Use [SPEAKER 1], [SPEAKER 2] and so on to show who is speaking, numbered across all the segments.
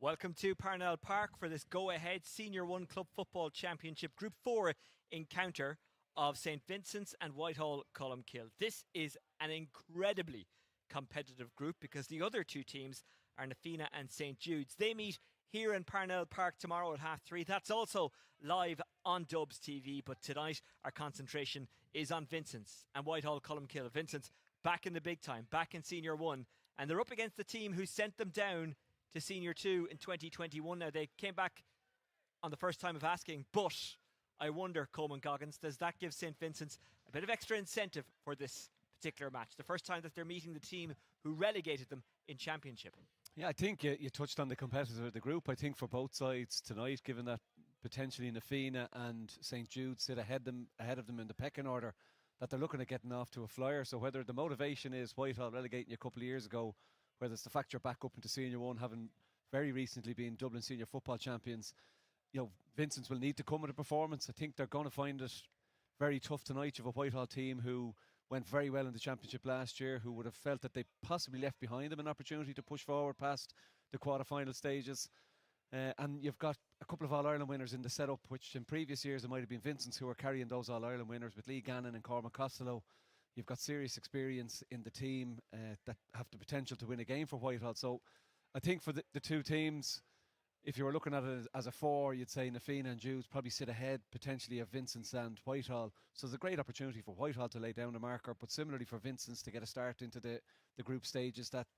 [SPEAKER 1] Welcome to Parnell Park for this go-ahead Senior 1 Club Football Championship Group 4 encounter of St Vincents and Whitehall Colmcille. This is an incredibly competitive group because the other two teams are Nafina and St Jude's. They meet here in Parnell Park tomorrow at 3:30. That's also live on Dubs TV, but tonight our concentration is on Vincents and Whitehall Colmcille. Vincents back in the big time, back in Senior 1, and they're up against the team who sent them down to Senior 2 in 2021. Now, they came back on the first time of asking, but I wonder, Coleman Goggins, does that give St Vincent's a bit of extra incentive for this particular match? The first time that they're meeting the team who relegated them in Championship.
[SPEAKER 2] Yeah, I think you touched on the competitor of the group. I think for both sides tonight, given that potentially Nafina and St Jude sit ahead of them in the pecking order, that they're looking at getting off to a flyer. So whether the motivation is Whitehall relegating you a couple of years ago, whether it's the fact you're back up into Senior 1, having very recently been Dublin Senior Football Champions, Vincents will need to come with a performance. I think they're going to find it very tough tonight. You have a Whitehall team who went very well in the Championship last year, who would have felt that they possibly left behind them an opportunity to push forward past the quarter-final stages. And you've got a couple of All-Ireland winners in the setup, which in previous years it might have been Vincents who were carrying those All-Ireland winners with Lee Gannon and Cormac Costello. You've got serious experience in the team that have the potential to win a game for Whitehall. So I think for the two teams, if you were looking at it as a four, you'd say Nafina and Jude's probably sit ahead potentially of Vincents and Whitehall. So it's a great opportunity for Whitehall to lay down a marker, but similarly for Vincents to get a start into the group stages that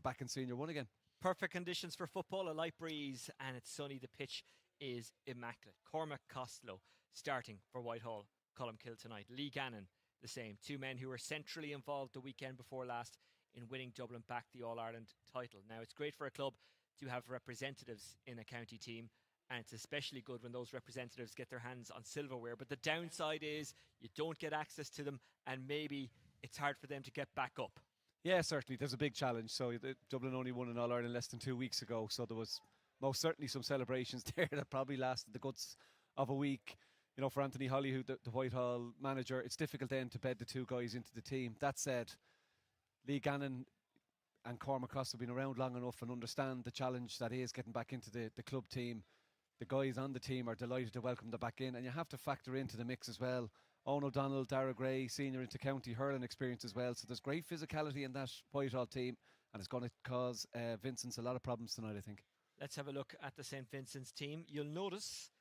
[SPEAKER 2] back in Senior 1 again.
[SPEAKER 1] Perfect conditions for football, a light breeze and it's sunny. The pitch is immaculate. Cormac Costello starting for Whitehall Colmcille tonight. Lee Gannon the same. Two men who were centrally involved the weekend before last in winning Dublin back the All-Ireland title. Now, it's great for a club to have representatives in a county team, and it's especially good when those representatives get their hands on silverware. But the downside is you don't get access to them, and maybe it's hard for them to get back up.
[SPEAKER 2] Yeah, certainly. There's a big challenge. So Dublin only won an All-Ireland less than 2 weeks ago, so there was most certainly some celebrations there that probably lasted the guts of a week. For Anthony Holly, who the Whitehall manager, it's difficult then to bed the two guys into the team. That said, Lee Gannon and Cormac Costello have been around long enough and understand the challenge that is getting back into the club team. The guys on the team are delighted to welcome them back in, and you have to factor into the mix as well. Owen O'Donnell, Dara Gray, senior into county hurling experience as well. So there's great physicality in that Whitehall team, and it's going to cause Vincents a lot of problems tonight, I think.
[SPEAKER 1] Let's have a look at the St Vincent's team. You'll notice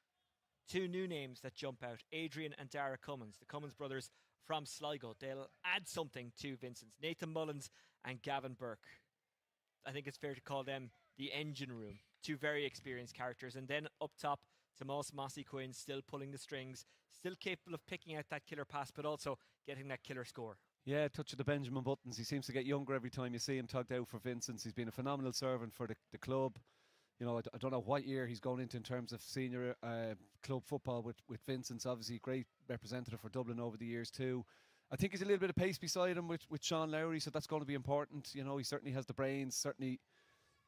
[SPEAKER 1] two new names that jump out, Adrian and Dara Cummins, the Cummins brothers from Sligo. They'll add something to Vincent's. Nathan Mullins and Gavin Burke. I think it's fair to call them the engine room. Two very experienced characters. And then up top, Tomas Mossy Quinn still pulling the strings, still capable of picking out that killer pass, but also getting that killer score. Yeah,
[SPEAKER 2] touch of the Benjamin Buttons. He seems to get younger every time you see him tugged out for Vincent's. He's been a phenomenal servant for the club. I don't know what year he's going into in terms of senior club football with Vincent's. Obviously, great representative for Dublin over the years too. I think he's a little bit of pace beside him with Sean Lowry, so that's going to be important. He certainly has the brains. Certainly,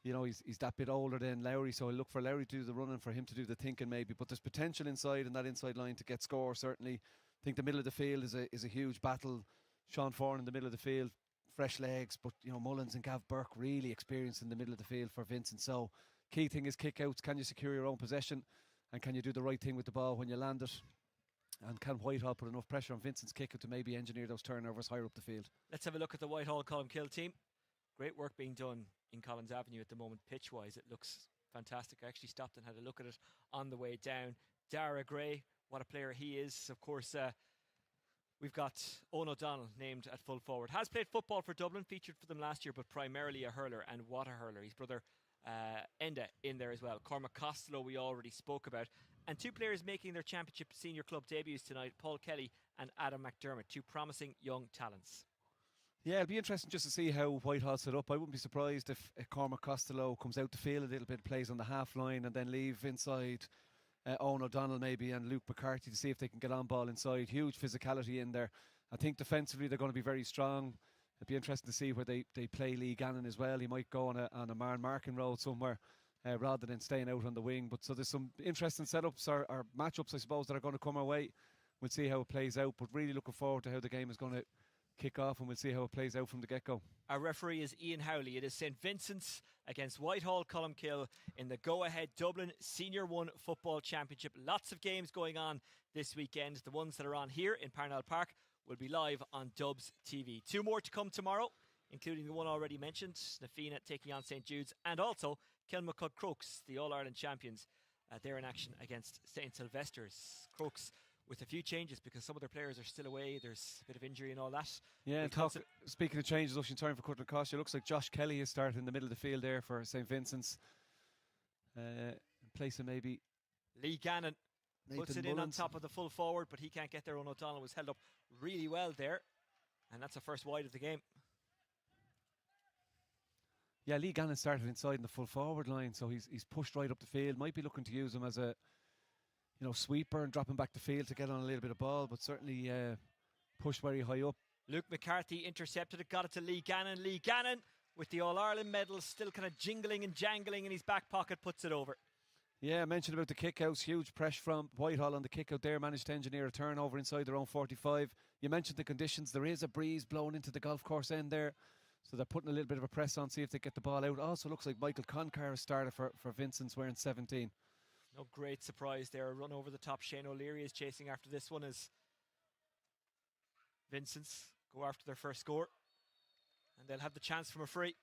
[SPEAKER 2] he's that bit older than Lowry, so I'll look for Lowry to do the running, for him to do the thinking maybe. But there's potential inside in that inside line to get score, certainly. I think the middle of the field is a huge battle. Sean Foran in the middle of the field, fresh legs, but Mullins and Gav Burke really experienced in the middle of the field for Vincent. So key thing is kick-outs. Can you secure your own possession? And can you do the right thing with the ball when you land it? And can Whitehall put enough pressure on Vincent's kick-out to maybe engineer those turnovers higher up the field?
[SPEAKER 1] Let's have a look at the Whitehall Colmcille team. Great work being done in Collins Avenue at the moment, pitch-wise. It looks fantastic. I actually stopped and had a look at it on the way down. Dara Gray, what a player he is. Of course, we've got Owen O'Donnell named at full forward. Has played football for Dublin, featured for them last year, but primarily a hurler, and what a hurler. His brother Enda in there as well. Cormac Costello we already spoke about, and two players making their Championship senior club debuts tonight, Paul Kelly and Adam McDermott, two promising young talents.
[SPEAKER 2] Yeah, it'll be interesting just to see how Whitehall set up. I wouldn't be surprised if Cormac Costello comes out the field a little bit, plays on the half line, and then leave inside Owen O'Donnell maybe and Luke McCarthy to see if they can get on ball inside. Huge physicality in there. I think defensively they're going to be very strong. It'd be interesting to see where they play Lee Gannon as well. He might go on a marking road somewhere rather than staying out on the wing. But so there's some interesting setups or matchups, I suppose, that are going to come our way. We'll see how it plays out. But really looking forward to how the game is going to kick off, and we'll see how it plays out from the get-go.
[SPEAKER 1] Our referee is Ian Howley. It is St Vincent's against Whitehall Colmcille in the go-ahead Dublin Senior 1 Football Championship. Lots of games going on this weekend. The ones that are on here in Parnell Park will be live on Dubs TV. 2 more to come tomorrow, including the one already mentioned, Nafina taking on St Jude's, and also Kilmacud Crokes, the All-Ireland champions. They're in action against St Sylvester's. Crokes with a few changes because some of their players are still away. There's a bit of injury and all that.
[SPEAKER 2] Yeah, speaking of changes, Ocean time for cutting across, it looks like Josh Kelly is starting in the middle of the field there for St Vincent's. In place of maybe
[SPEAKER 1] Lee Gannon
[SPEAKER 2] Nathan
[SPEAKER 1] puts it in on
[SPEAKER 2] Mullins.
[SPEAKER 1] top of the full forward, but he can't get there. Owen O'Donnell was held up really well there, and that's the first wide of the game.
[SPEAKER 2] Yeah, Lee Gannon started inside in the full forward line, so he's pushed right up the field. Might be looking to use him as a sweeper and dropping back the field to get on a little bit of ball, but certainly pushed very high up.
[SPEAKER 1] Luke McCarthy intercepted it, got it to Lee Gannon. Lee Gannon, with the All-Ireland medal still kind of jingling and jangling in his back pocket, puts it over.
[SPEAKER 2] Yeah, I mentioned about the kick-outs. Huge pressure from Whitehall on the kick-out there. Managed to engineer a turnover inside their own 45. You mentioned the conditions. There is a breeze blowing into the golf course end there, so they're putting a little bit of a press on, see if they get the ball out. Also looks like Michael Concar has started for Vincents wearing 17.
[SPEAKER 1] No great surprise there. A run over the top. Shane O'Leary is chasing after this one as Vincents go after their first score. And they'll have the chance from a free.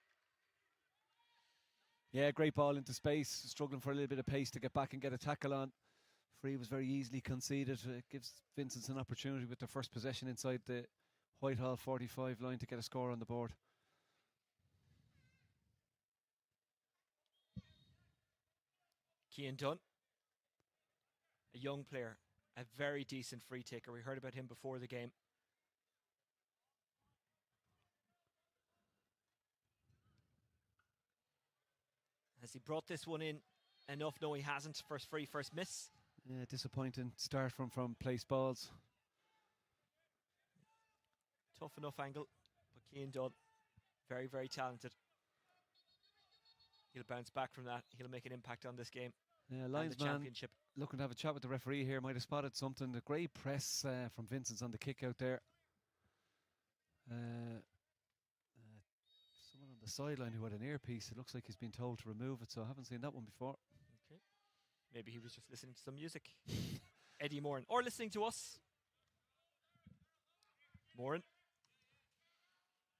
[SPEAKER 2] Yeah, great ball into space. Struggling for a little bit of pace to get back and get a tackle on. Free was very easily conceded. It gives Vincents an opportunity with their first possession inside the Whitehall 45 line to get a score on the board.
[SPEAKER 1] Cian Dunn, a young player, a very decent free taker. We heard about him before the game. Has he brought this one in enough? No, he hasn't. First free, first miss.
[SPEAKER 2] Yeah, disappointing start from place balls.
[SPEAKER 1] Tough enough angle, but Cian Dunn, very, very talented. He'll bounce back from that. He'll make an impact on this game.
[SPEAKER 2] Yeah,
[SPEAKER 1] and the
[SPEAKER 2] linesman
[SPEAKER 1] championship.
[SPEAKER 2] looking to have a chat with the referee here. Might have spotted something. The great press from Vincents on the kick out there. Someone on the sideline who had an earpiece. It looks like he's been told to remove it, so I haven't seen that one before.
[SPEAKER 1] Okay. Maybe he was just listening to some music. Eddie Moran. Or listening to us. Moran.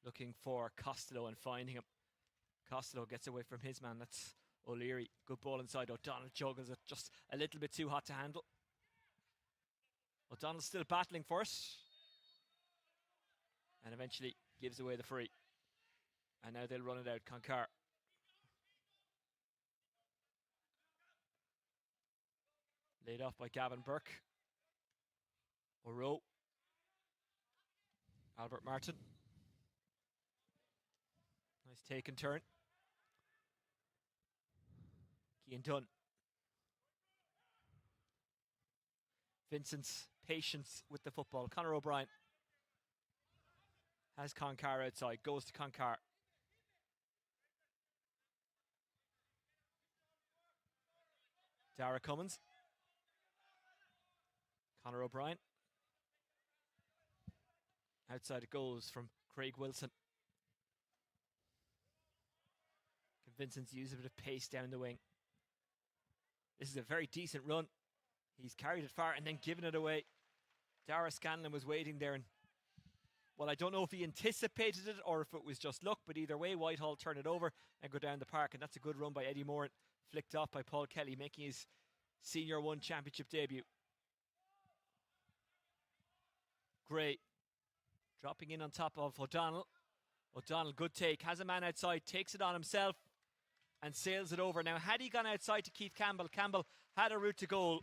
[SPEAKER 1] Looking for Costello and finding him. Costello gets away from his man. That's O'Leary. Good ball inside. O'Donnell juggles it just a little bit too hot to handle. O'Donnell still battling for it. And eventually gives away the free. And now they'll run it out. Concar. Laid off by Gavin Burke. O'Roe. Albert Martin. Nice take and turn. Cian Dunn. Vincent's patience with the football. Conor O'Brien has Concar outside. Goes to Concar. Dara Cummins. Conor O'Brien. Outside it goes from Craig Wilson. Vincent's use a bit of pace down the wing. This is a very decent run. He's carried it far and then given it away. Dara Scanlon was waiting there, and well, I don't know if he anticipated it or if it was just luck, but either way, Whitehall turn it over and go down the park, and that's a good run by Eddie Moran, flicked off by Paul Kelly, making his Senior 1 Championship debut. Gray dropping in on top of O'Donnell. O'Donnell, good take, has a man outside, takes it on himself and sails it over. Now, had he gone outside to Keith Campbell, Campbell had a route to goal,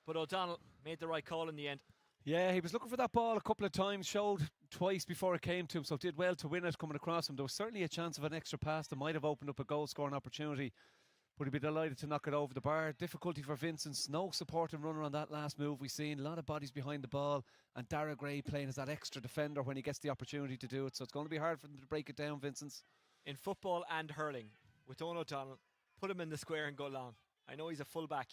[SPEAKER 1] but O'Donnell made the right call in the end.
[SPEAKER 2] Yeah, he was looking for that ball a couple of times, showed twice before it came to him, so did well to win it coming across him. There was certainly a chance of an extra pass that might have opened up a goal-scoring opportunity, but he'd be delighted to knock it over the bar. Difficulty for Vincents, no supporting runner on that last move we've seen. A lot of bodies behind the ball, and Dara Gray playing as that extra defender when he gets the opportunity to do it, so it's going to be hard for them to break it down, Vincents.
[SPEAKER 1] In football and hurling, with Owen O'Donnell, put him in the square and go long. I know he's a fullback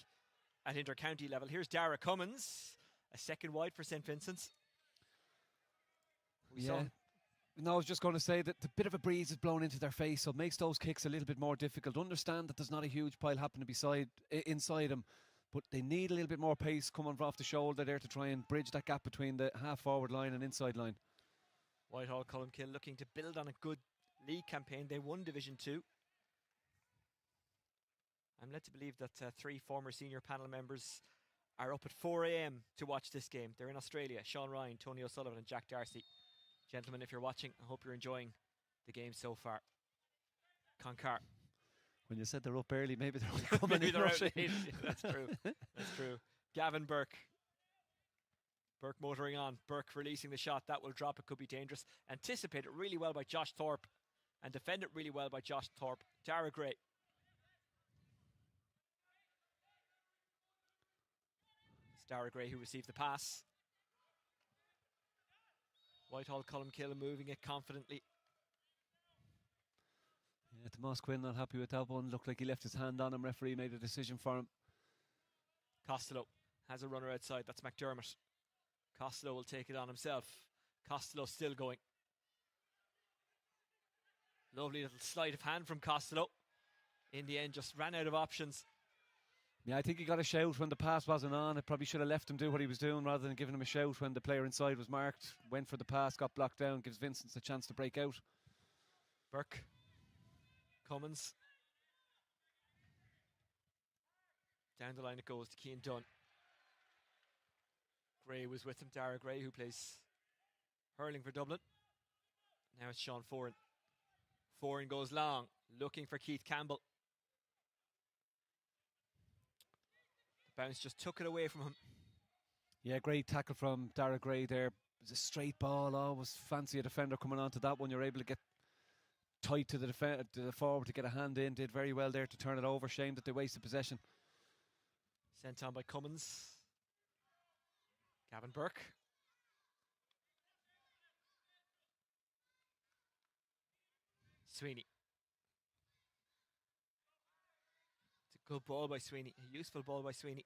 [SPEAKER 1] at inter-county level. Here's Dara Cummins, a second wide for St Vincent's. We saw him
[SPEAKER 2] No, I was just going to say that the bit of a breeze is blown into their face, so it makes those kicks a little bit more difficult. Understand that there's not a huge pile happening inside them, but they need a little bit more pace coming off the shoulder there to try and bridge that gap between the half-forward line and inside line.
[SPEAKER 1] Whitehall Colmcille looking to build on a good league campaign. They won Division 2. I'm led to believe that 3 former senior panel members are up at 4 a.m. to watch this game. They're in Australia. Sean Ryan, Tony O'Sullivan and Jack Darcy. Gentlemen, if you're watching, I hope you're enjoying the game so far. Concar.
[SPEAKER 2] When you said they're up early, maybe they're only coming
[SPEAKER 1] maybe
[SPEAKER 2] in
[SPEAKER 1] they're out
[SPEAKER 2] rushing.
[SPEAKER 1] late. That's true. That's true. Gavin Burke. Burke motoring on. Burke releasing the shot. That will drop. It could be dangerous. Anticipated really well by Josh Thorpe. And defended really well by Josh Thorpe. Dara Gray. It's Dara Gray who received the pass. Whitehall Colmcille moving it confidently.
[SPEAKER 2] Yeah, Tomas Quinn not happy with that one. Looked like he left his hand on him. Referee made a decision for him.
[SPEAKER 1] Costello has a runner outside. That's McDermott. Costello will take it on himself. Costello still going. Lovely little sleight of hand from Costello. In the end, just ran out of options.
[SPEAKER 2] Yeah, I think he got a shout when the pass wasn't on. It probably should have left him do what he was doing rather than giving him a shout when the player inside was marked. Went for the pass, got blocked down, gives Vincents a chance to break out.
[SPEAKER 1] Burke. Cummins. Down the line it goes to Cian Dunn. Gray was with him, Dara Gray, who plays hurling for Dublin. Now it's Sean Foran. Foran goes long, looking for Keith Campbell. The bounce just took it away from him.
[SPEAKER 2] Yeah, great tackle from Dara Gray there. It was a straight ball. Always fancy a defender coming onto that one. You're able to get tight to the forward to get a hand in. Did very well there to turn it over. Shame that they wasted possession.
[SPEAKER 1] Sent on by Cummins. Gavin Burke. Sweeney. It's a good ball by Sweeney. A useful ball by Sweeney.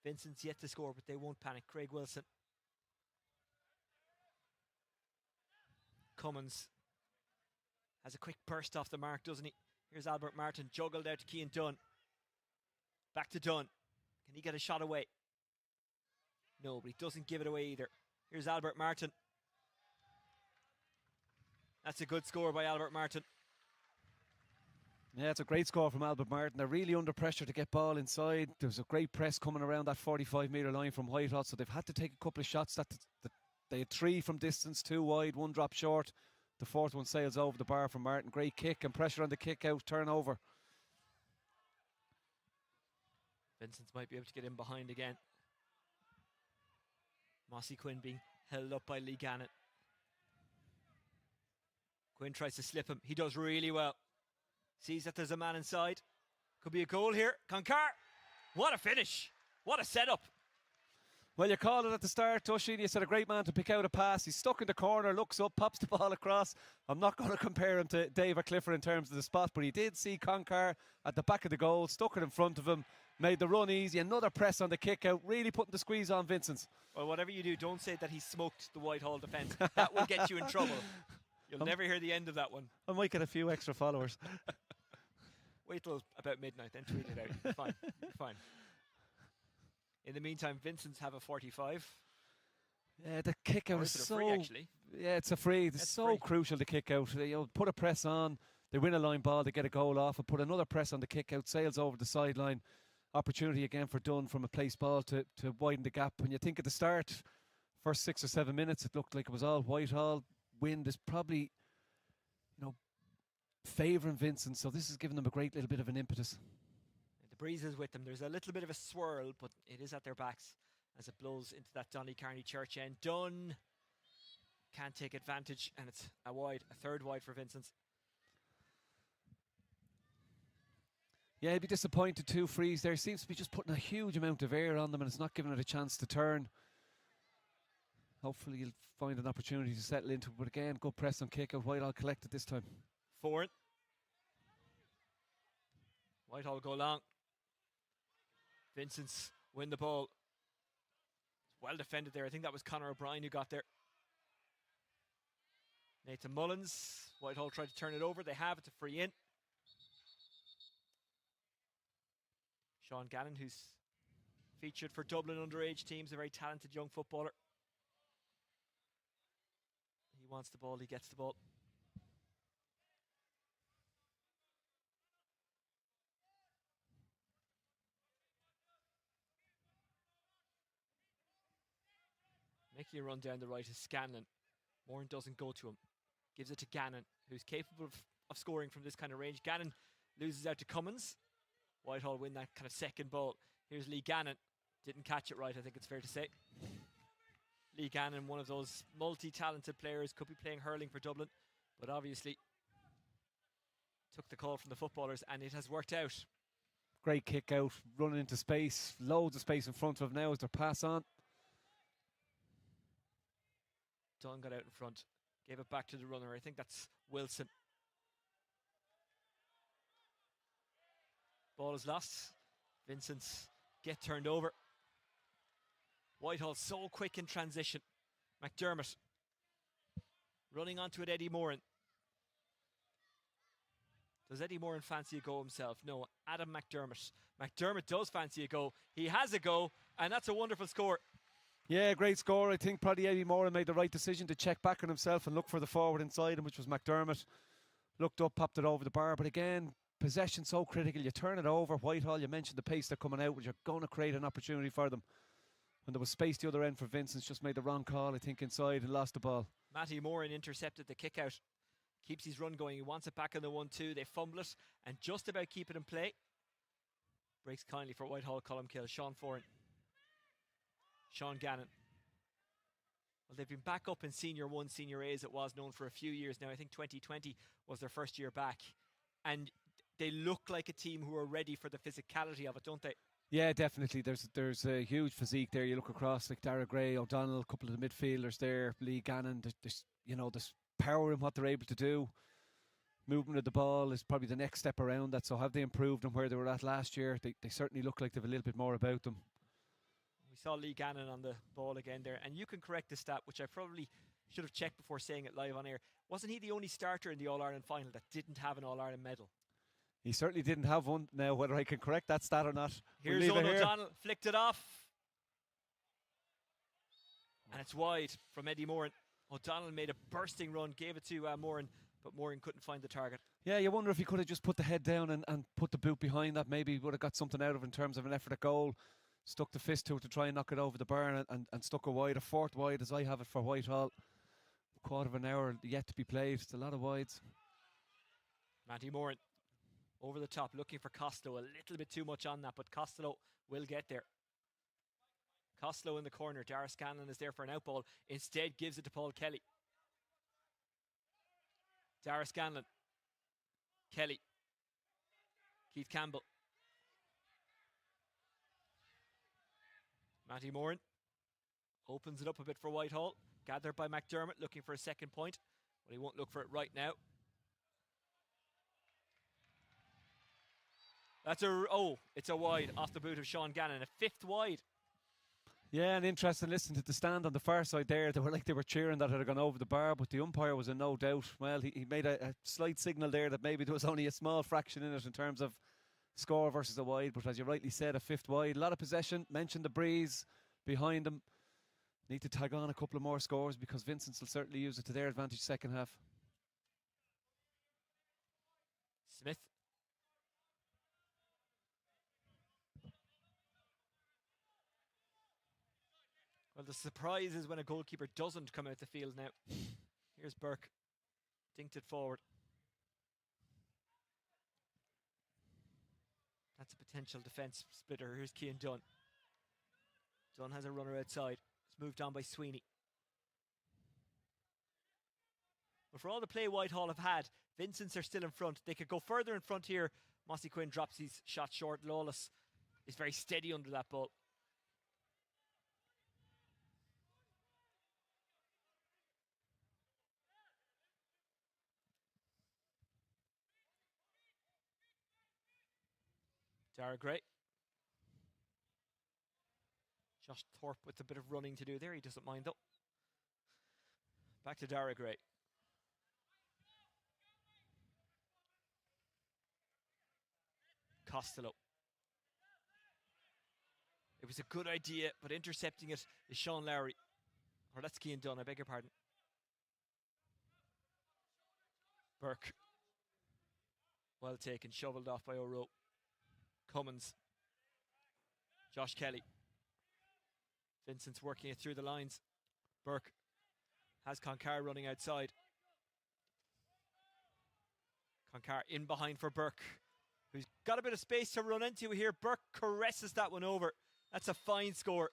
[SPEAKER 1] Vincent's yet to score, but they won't panic. Craig Wilson. Cummins has a quick burst off the mark, doesn't he? Here's Albert Martin, juggled out to Cian Dunn. Back to Dunn. Can he get a shot away? No, but he doesn't give it away either. Here's Albert Martin. That's a good score by Albert Martin.
[SPEAKER 2] Yeah, it's a great score from Albert Martin. They're really under pressure to get ball inside. There was a great press coming around that 45-metre line from Whitehall, so they've had to take a couple of shots. That they had 3 from distance, 2 wide, 1 drop short. The 4th one sails over the bar from Martin. Great kick and pressure on the kick out, turnover.
[SPEAKER 1] Vincents might be able to get in behind again. Mossy Quinn being held up by Lee Gannon. Quinn tries to slip him. He does really well. Sees that there's a man inside. Could be a goal here. Concar. What a finish. What a setup.
[SPEAKER 2] Well, you called it at the start, Tushy. You said a great man to pick out a pass. He's stuck in the corner, looks up, pops the ball across. I'm not going to compare him to David Clifford in terms of the spot, but he did see Concar at the back of the goal, stuck it in front of him, made the run easy. Another press on the kick out, really putting the squeeze on Vincents.
[SPEAKER 1] Well, whatever you do, don't say that he smoked the Whitehall defence. That will get you in trouble. You'll never hear the end of that one.
[SPEAKER 2] I might get a few extra followers.
[SPEAKER 1] Wait till about midnight, then tweet it out. You're fine. You're fine. In the meantime, Vincent's have a 45.
[SPEAKER 2] Yeah, the kick out is so
[SPEAKER 1] free, actually.
[SPEAKER 2] Yeah, it's a free. It's so
[SPEAKER 1] free.
[SPEAKER 2] Crucial to kick out. Put a press on, they win a line ball, they get a goal off, and put another press on the kick out, sails over the sideline. Opportunity again for Dunn from a place ball to widen the gap. When you think at the start, first 6 or 7 minutes, it looked like it was all Whitehall. Wind is probably, favouring Vincent, so this is giving them a great little bit of an impetus.
[SPEAKER 1] The breeze is with them. There's a little bit of a swirl, but it is at their backs as it blows into that Donny Carney church end. Dunn can't take advantage, and it's a third wide for Vincents.
[SPEAKER 2] Yeah, he'd be disappointed. 2 frees there. Seems to be just putting a huge amount of air on them, and it's not giving it a chance to turn. Hopefully he'll find an opportunity to settle into it, but again, good press and kick out. Whitehall collected this time.
[SPEAKER 1] Foran. Whitehall go long. Vincents win the ball. Well defended there. I think that was Conor O'Brien who got there. Nathan Mullins. Whitehall tried to turn it over. They have. It's a free in. Sean Gannon, who's featured for Dublin underage teams, a very talented young footballer. He wants the ball. He gets the ball. Making a run down the right is Scanlon. Moran doesn't go to him. Gives it to Gannon, who's capable of scoring from this kind of range. Gannon loses out to Cummins. Whitehall win that kind of second ball. Here's Lee Gannon. Didn't catch it right, I think it's fair to say. Lee Gannon, one of those multi-talented players, could be playing hurling for Dublin, but obviously took the call from the footballers, and it has worked out.
[SPEAKER 2] Great kick out, running into space. Loads of space in front of him now as their pass on.
[SPEAKER 1] Dunn got out in front. Gave it back to the runner. I think that's Wilson. Ball is lost. Vincents get turned over. Whitehall so quick in transition. McDermott running onto it, Eddie Moran. Does Eddie Moran fancy a go himself? No, Adam McDermott. McDermott does fancy a go. He has a go, and that's a wonderful score.
[SPEAKER 2] Yeah, great score. I think probably Eddie Moran made the right decision to check back on himself and look for the forward inside him, which was McDermott. Looked up, popped it over the bar. But again, possession so critical. You turn it over. Whitehall, you mentioned the pace they're coming out with. You're going to create an opportunity for them. When there was space the other end for Vincents, just made the wrong call, I think, inside and lost the ball.
[SPEAKER 1] Matty Moran intercepted the kick out. Keeps his run going. He wants it back on the 1-2. They fumble it and just about keep it in play. Breaks kindly for Whitehall, Colmcille. Sean Foran. Sean Gannon. Well, they've been back up in Senior 1, Senior A as it was known for a few years now. I think 2020 was their first year back. And they look like a team who are ready for the physicality of it, don't they?
[SPEAKER 2] Yeah, definitely. There's a huge physique there. You look across like Dara Gray, O'Donnell, a couple of the midfielders there, Lee Gannon. There's power in what they're able to do. Movement of the ball is probably the next step around that. So have they improved on where they were at last year? They certainly look like they have a little bit more about them.
[SPEAKER 1] We saw Lee Gannon on the ball again there. And you can correct the stat, which I probably should have checked before saying it live on air. Wasn't he the only starter in the All-Ireland final that didn't have an All-Ireland medal?
[SPEAKER 2] He certainly didn't have one. Now, whether I can correct that stat or not.
[SPEAKER 1] Here's Owen O'Donnell, flicked it off. And it's wide from Eddie Moran. O'Donnell made a bursting run, gave it to Moran, but Moran couldn't find the target.
[SPEAKER 2] Yeah, you wonder if he could have just put the head down and put the boot behind that. Maybe he would have got something out of it in terms of an effort at goal. Stuck the fist to it to try and knock it over the bar and stuck a wide, a fourth wide as I have it for Whitehall. Quarter of an hour yet to be played. It's a lot of wides.
[SPEAKER 1] Matty Moran over the top, looking for Costello. A little bit too much on that, but Costello will get there. Costello in the corner. Dara Scanlon is there for an outball. Instead gives it to Paul Kelly. Dara Scanlon. Kelly. Keith Campbell. Matty Moran opens it up a bit for Whitehall. Gathered by McDermott, looking for a second point. But he won't look for it right now. It's a wide off the boot of Sean Gannon. A fifth wide.
[SPEAKER 2] Yeah, and interesting listening to the stand on the far side there. They were cheering that it had gone over the bar, but the umpire was in no doubt. Well, he made a slight signal there that maybe there was only a small fraction in it in terms of score versus a wide. But as you rightly said, a fifth wide. A lot of possession. Mentioned the breeze behind them. Need to tag on a couple of more scores because Vincents will certainly use it to their advantage second half.
[SPEAKER 1] Smith. Well, the surprise is when a goalkeeper doesn't come out the field now. Here's Burke. Dinked it forward. That's a potential defence splitter. Here's Cian Dunn. Dunn has a runner outside. It's moved on by Sweeney. But for all the play Whitehall have had, Vincents are still in front. They could go further in front here. Mossy Quinn drops his shot short. Lawless is very steady under that ball. Dara Gray. Josh Thorpe with a bit of running to do there. He doesn't mind though. Back to Dara Gray. Costello. It was a good idea, but intercepting it is Sean Lowry. Or that's Cian Dunn, I beg your pardon. Burke. Well taken, shoveled off by O'Rourke. Cummins. Josh Kelly. Vincent's working it through the lines. Burke has Concar running outside. Concar in behind for Burke, who's got a bit of space to run into here. Burke caresses that one over. That's a fine score.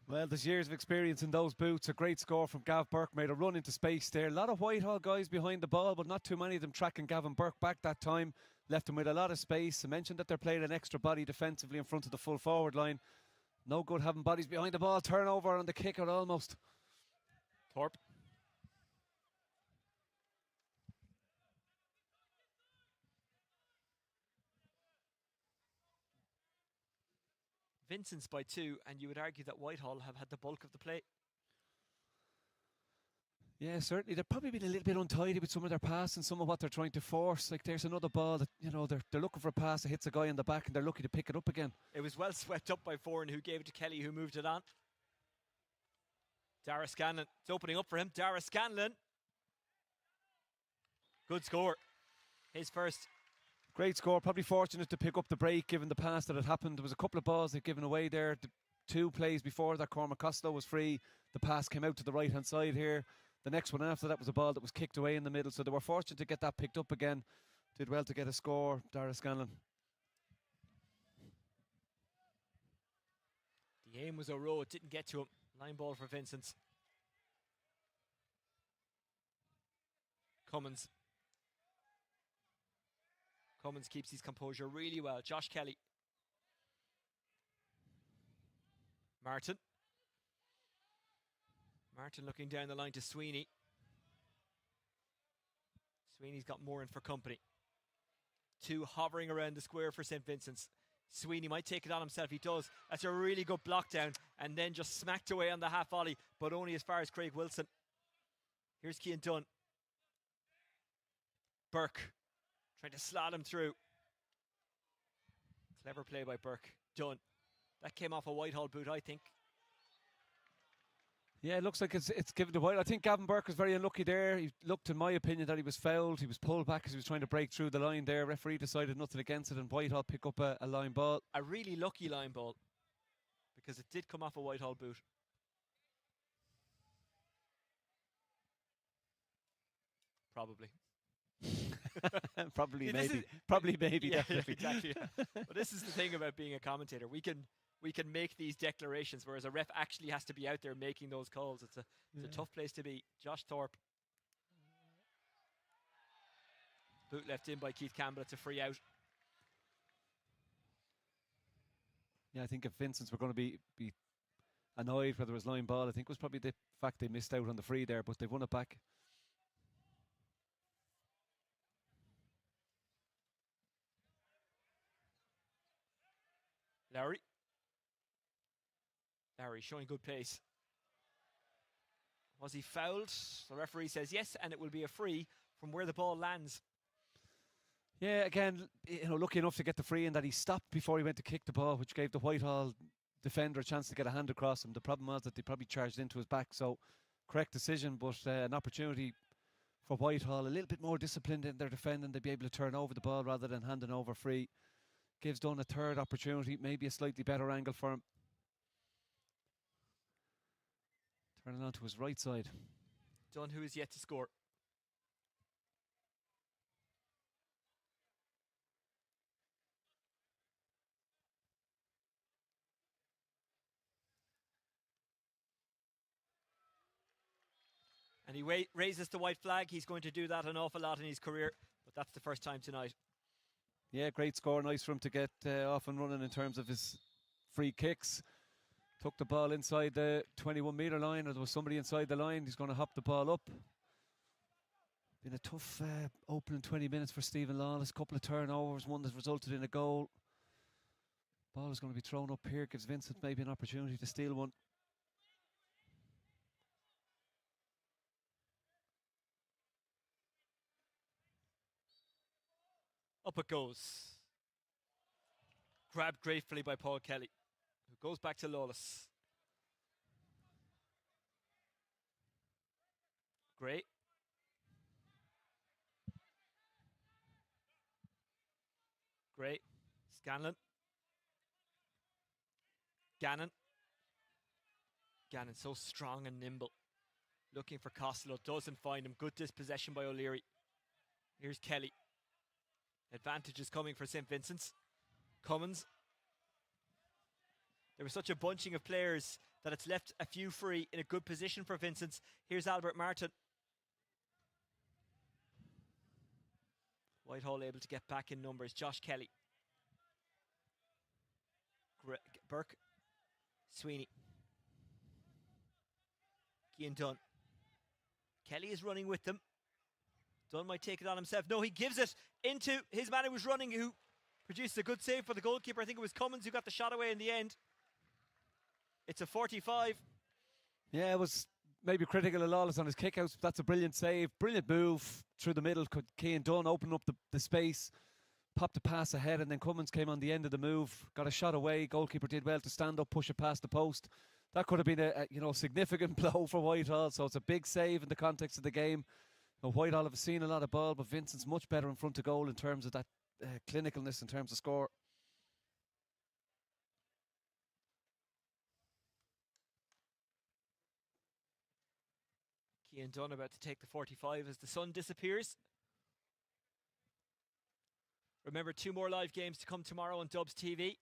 [SPEAKER 2] Well, there's years of experience in those boots. A great score from Gav Burke. Made a run into space there. A lot of Whitehall guys behind the ball, but not too many of them tracking Gavin Burke back that time. Left him with a lot of space. I mentioned that they're playing an extra body defensively in front of the full forward line. No good having bodies behind the ball. Turnover on the kick out almost.
[SPEAKER 1] Thorpe. Vincents by 2, and you would argue that Whitehall have had the bulk of the play.
[SPEAKER 2] Yeah, certainly. They've probably been a little bit untidy with some of their pass and some of what they're trying to force. Like there's another ball that, you know, they're looking for a pass that hits a guy in the back and they're lucky to pick it up again.
[SPEAKER 1] It was well swept up by Foran, who gave it to Kelly, who moved it on. Dara Scanlon. It's opening up for him. Dara Scanlon. Good score. His first.
[SPEAKER 2] Great score. Probably fortunate to pick up the break given the pass that had happened. There was a couple of balls they'd given away there. The 2 plays before that, Cormac Costello was free. The pass came out to the right-hand side here. The next one after that was a ball that was kicked away in the middle. So they were fortunate to get that picked up again. Did well to get a score, Dara Scanlon.
[SPEAKER 1] The aim was O'Rourke. It didn't get to him. Line ball for Vincents. Cummins. Cummins keeps his composure really well. Josh Kelly. Martin. Martin looking down the line to Sweeney. Sweeney's got more in for company. 2 hovering around the square for St. Vincent's. Sweeney might take it on himself. He does. That's a really good block down. And then just smacked away on the half volley, but only as far as Craig Wilson. Here's Cian Dunn. Burke trying to slot him through. Clever play by Burke. Dunn. That came off a Whitehall boot, I think.
[SPEAKER 2] Yeah, it looks like it's given to White. I think Gavin Burke was very unlucky there. He looked, in my opinion, that he was fouled. He was pulled back as he was trying to break through the line there. Referee decided nothing against it, and Whitehall pick up a line ball.
[SPEAKER 1] A really lucky line ball, because it did come off a Whitehall boot. Probably.
[SPEAKER 2] Probably,
[SPEAKER 1] See,
[SPEAKER 2] maybe. Probably, maybe,
[SPEAKER 1] yeah,
[SPEAKER 2] definitely.
[SPEAKER 1] exactly. But this is the thing about being a commentator. We can make these declarations, whereas a ref actually has to be out there making those calls. It's a tough place to be. Josh Thorpe. Boot left in by Keith Campbell. It's a free out.
[SPEAKER 2] Yeah, I think if Vincents were going to be annoyed whether it was line ball, I think it was probably the fact they missed out on the free there, but they've won it back.
[SPEAKER 1] Lowry. Lowry showing good pace. Was he fouled? The referee says yes, and it will be a free from where the ball lands.
[SPEAKER 2] Yeah, again, lucky enough to get the free in that he stopped before he went to kick the ball, which gave the Whitehall defender a chance to get a hand across him. The problem was that they probably charged into his back, so correct decision, but an opportunity for Whitehall, a little bit more disciplined in their defending. They'd be able to turn over the ball rather than handing over free. Gives Dunn a third opportunity, maybe a slightly better angle for him. Turning on to his right side.
[SPEAKER 1] Dunn, who is yet to score. And he raises the white flag. He's going to do that an awful lot in his career, but that's the first time tonight.
[SPEAKER 2] Yeah, great score. Nice for him to get off and running in terms of his free kicks. Took the ball inside the 21-metre line, or there was somebody inside the line. He's going to hop the ball up. Been a tough opening 20 minutes for Stephen Lawless. Couple of turnovers, one that resulted in a goal. Ball is going to be thrown up here, gives Vincent maybe an opportunity to steal one.
[SPEAKER 1] Up it goes. Grabbed gratefully by Paul Kelly, who goes back to Lawless. Great. Great. Scanlon. Gannon. Gannon so strong and nimble. Looking for Costello. Doesn't find him. Good dispossession by O'Leary. Here's Kelly. Advantage is coming for St. Vincent's. Cummins. There was such a bunching of players that it's left a few free in a good position for Vincent's. Here's Albert Martin. Whitehall able to get back in numbers. Josh Kelly. Burke. Sweeney. Cian Dunn. Kelly is running with them. Dunn might take it on himself. No, he gives it into his man who was running, who produced a good save for the goalkeeper. I think it was Cummins who got the shot away in the end. It's a 45.
[SPEAKER 2] Yeah, it was maybe critical of Lawless on his kickouts. That's a brilliant save. Brilliant move through the middle. Could Cian Dunn open up the space, popped the pass ahead, and then Cummins came on the end of the move, got a shot away. Goalkeeper did well to stand up, push it past the post. That could have been a significant blow for Whitehall. So it's a big save in the context of the game. Whitehall have seen a lot of ball, but Vincent's much better in front of goal in terms of that clinicalness, in terms of score.
[SPEAKER 1] Cian Dunn about to take the 45 as the sun disappears. Remember, 2 more live games to come tomorrow on Dubs TV.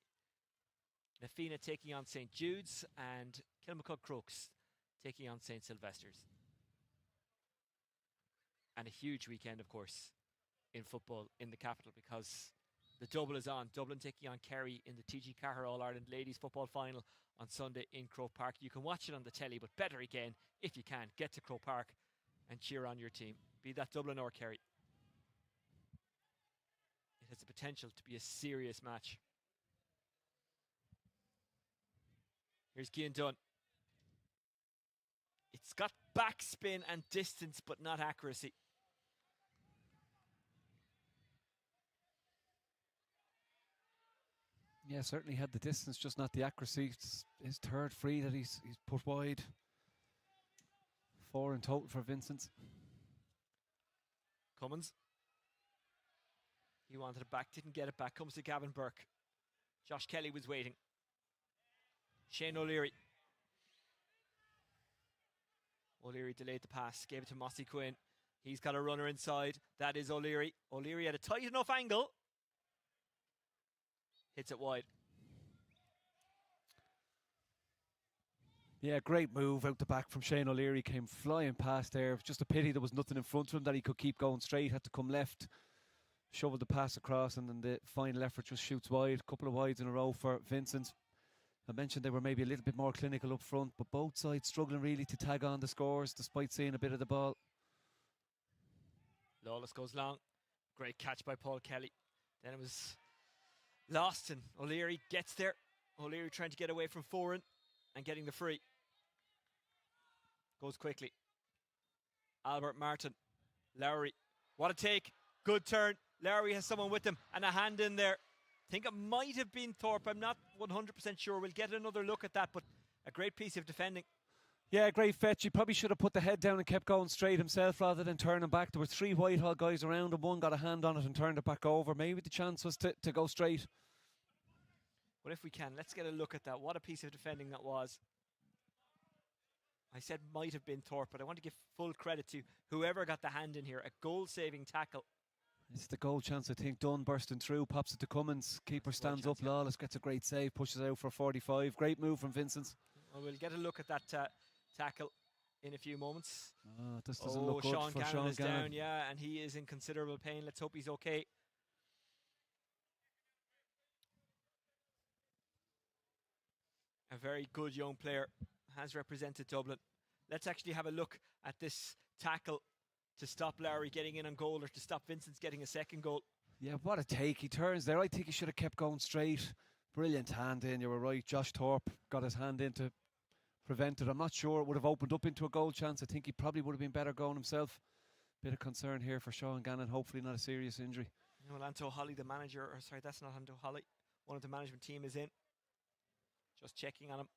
[SPEAKER 1] Nafina taking on St. Jude's and Kilmacud Crooks taking on St. Sylvester's. And a huge weekend, of course, in football in the capital, because the double is on. Dublin taking on Kerry in the TG Carter All-Ireland Ladies Football Final on Sunday in Croke Park. You can watch it on the telly, but better again, if you can, get to Croke Park and cheer on your team, be that Dublin or Kerry. It has the potential to be a serious match. Here's Cian Dunn. It's got backspin and distance, but not accuracy.
[SPEAKER 2] Yeah, certainly had the distance, just not the accuracy. It's his third free that he's put wide. 4 in total for Vincent.
[SPEAKER 1] Cummins. He wanted it back, didn't get it back. Comes to Gavin Burke. Josh Kelly was waiting. Shane O'Leary. O'Leary delayed the pass, gave it to Mossy Quinn. He's got a runner inside. That is O'Leary. O'Leary at a tight enough angle. Hits it wide.
[SPEAKER 2] Yeah, great move out the back from Shane O'Leary. Came flying past there. Just a pity there was nothing in front of him that he could keep going straight. Had to come left, shovel the pass across, and then the final effort just shoots wide. A couple of wides in a row for Vincent. I mentioned they were maybe a little bit more clinical up front, but both sides struggling really to tag on the scores despite seeing a bit of the ball.
[SPEAKER 1] Lawless goes long. Great catch by Paul Kelly. Then it was lost, and O'Leary gets there. O'Leary trying to get away from Foran and getting the free. Goes quickly. Albert Martin. Lowry. What a take. Good turn. Lowry has someone with him and a hand in there. I think it might have been Thorpe. I'm not 100% sure. We'll get another look at that, but a great piece of defending.
[SPEAKER 2] Yeah, great fetch. He probably should have put the head down and kept going straight himself rather than turning back. There were 3 Whitehall guys around him. One got a hand on it and turned it back over. Maybe the chance was to go straight.
[SPEAKER 1] Well, if we can, let's get a look at that. What a piece of defending that was. I said might have been Thorpe, but I want to give full credit to whoever got the hand in here. A goal-saving tackle.
[SPEAKER 2] It's the goal chance, I think. Dunn bursting through, pops it to Cummins. Keeper stands up. Lawless gets a great save, pushes out for 45. Great move from Vincent.
[SPEAKER 1] Well, we'll get a look at that tackle in a few moments.
[SPEAKER 2] This doesn't look good
[SPEAKER 1] Sean
[SPEAKER 2] for
[SPEAKER 1] Gannon
[SPEAKER 2] Sean
[SPEAKER 1] is
[SPEAKER 2] Gannon.
[SPEAKER 1] down, yeah, and he is in considerable pain. Let's hope he's okay. A very good young player, has represented Dublin. Let's actually have a look at this tackle to stop Lowry getting in on goal, or to stop Vincent's getting a second goal.
[SPEAKER 2] Yeah, what a take. He turns there. I think he should have kept going straight. Brilliant hand in, you were right. Josh Thorpe got his hand in to prevent it. I'm not sure it would have opened up into a goal chance. I think he probably would have been better going himself. Bit of concern here for Sean Gannon, hopefully not a serious injury.
[SPEAKER 1] Well, Anto Holly, the manager, or sorry, that's not Anto Holly. One of the management team is in. Just checking on him.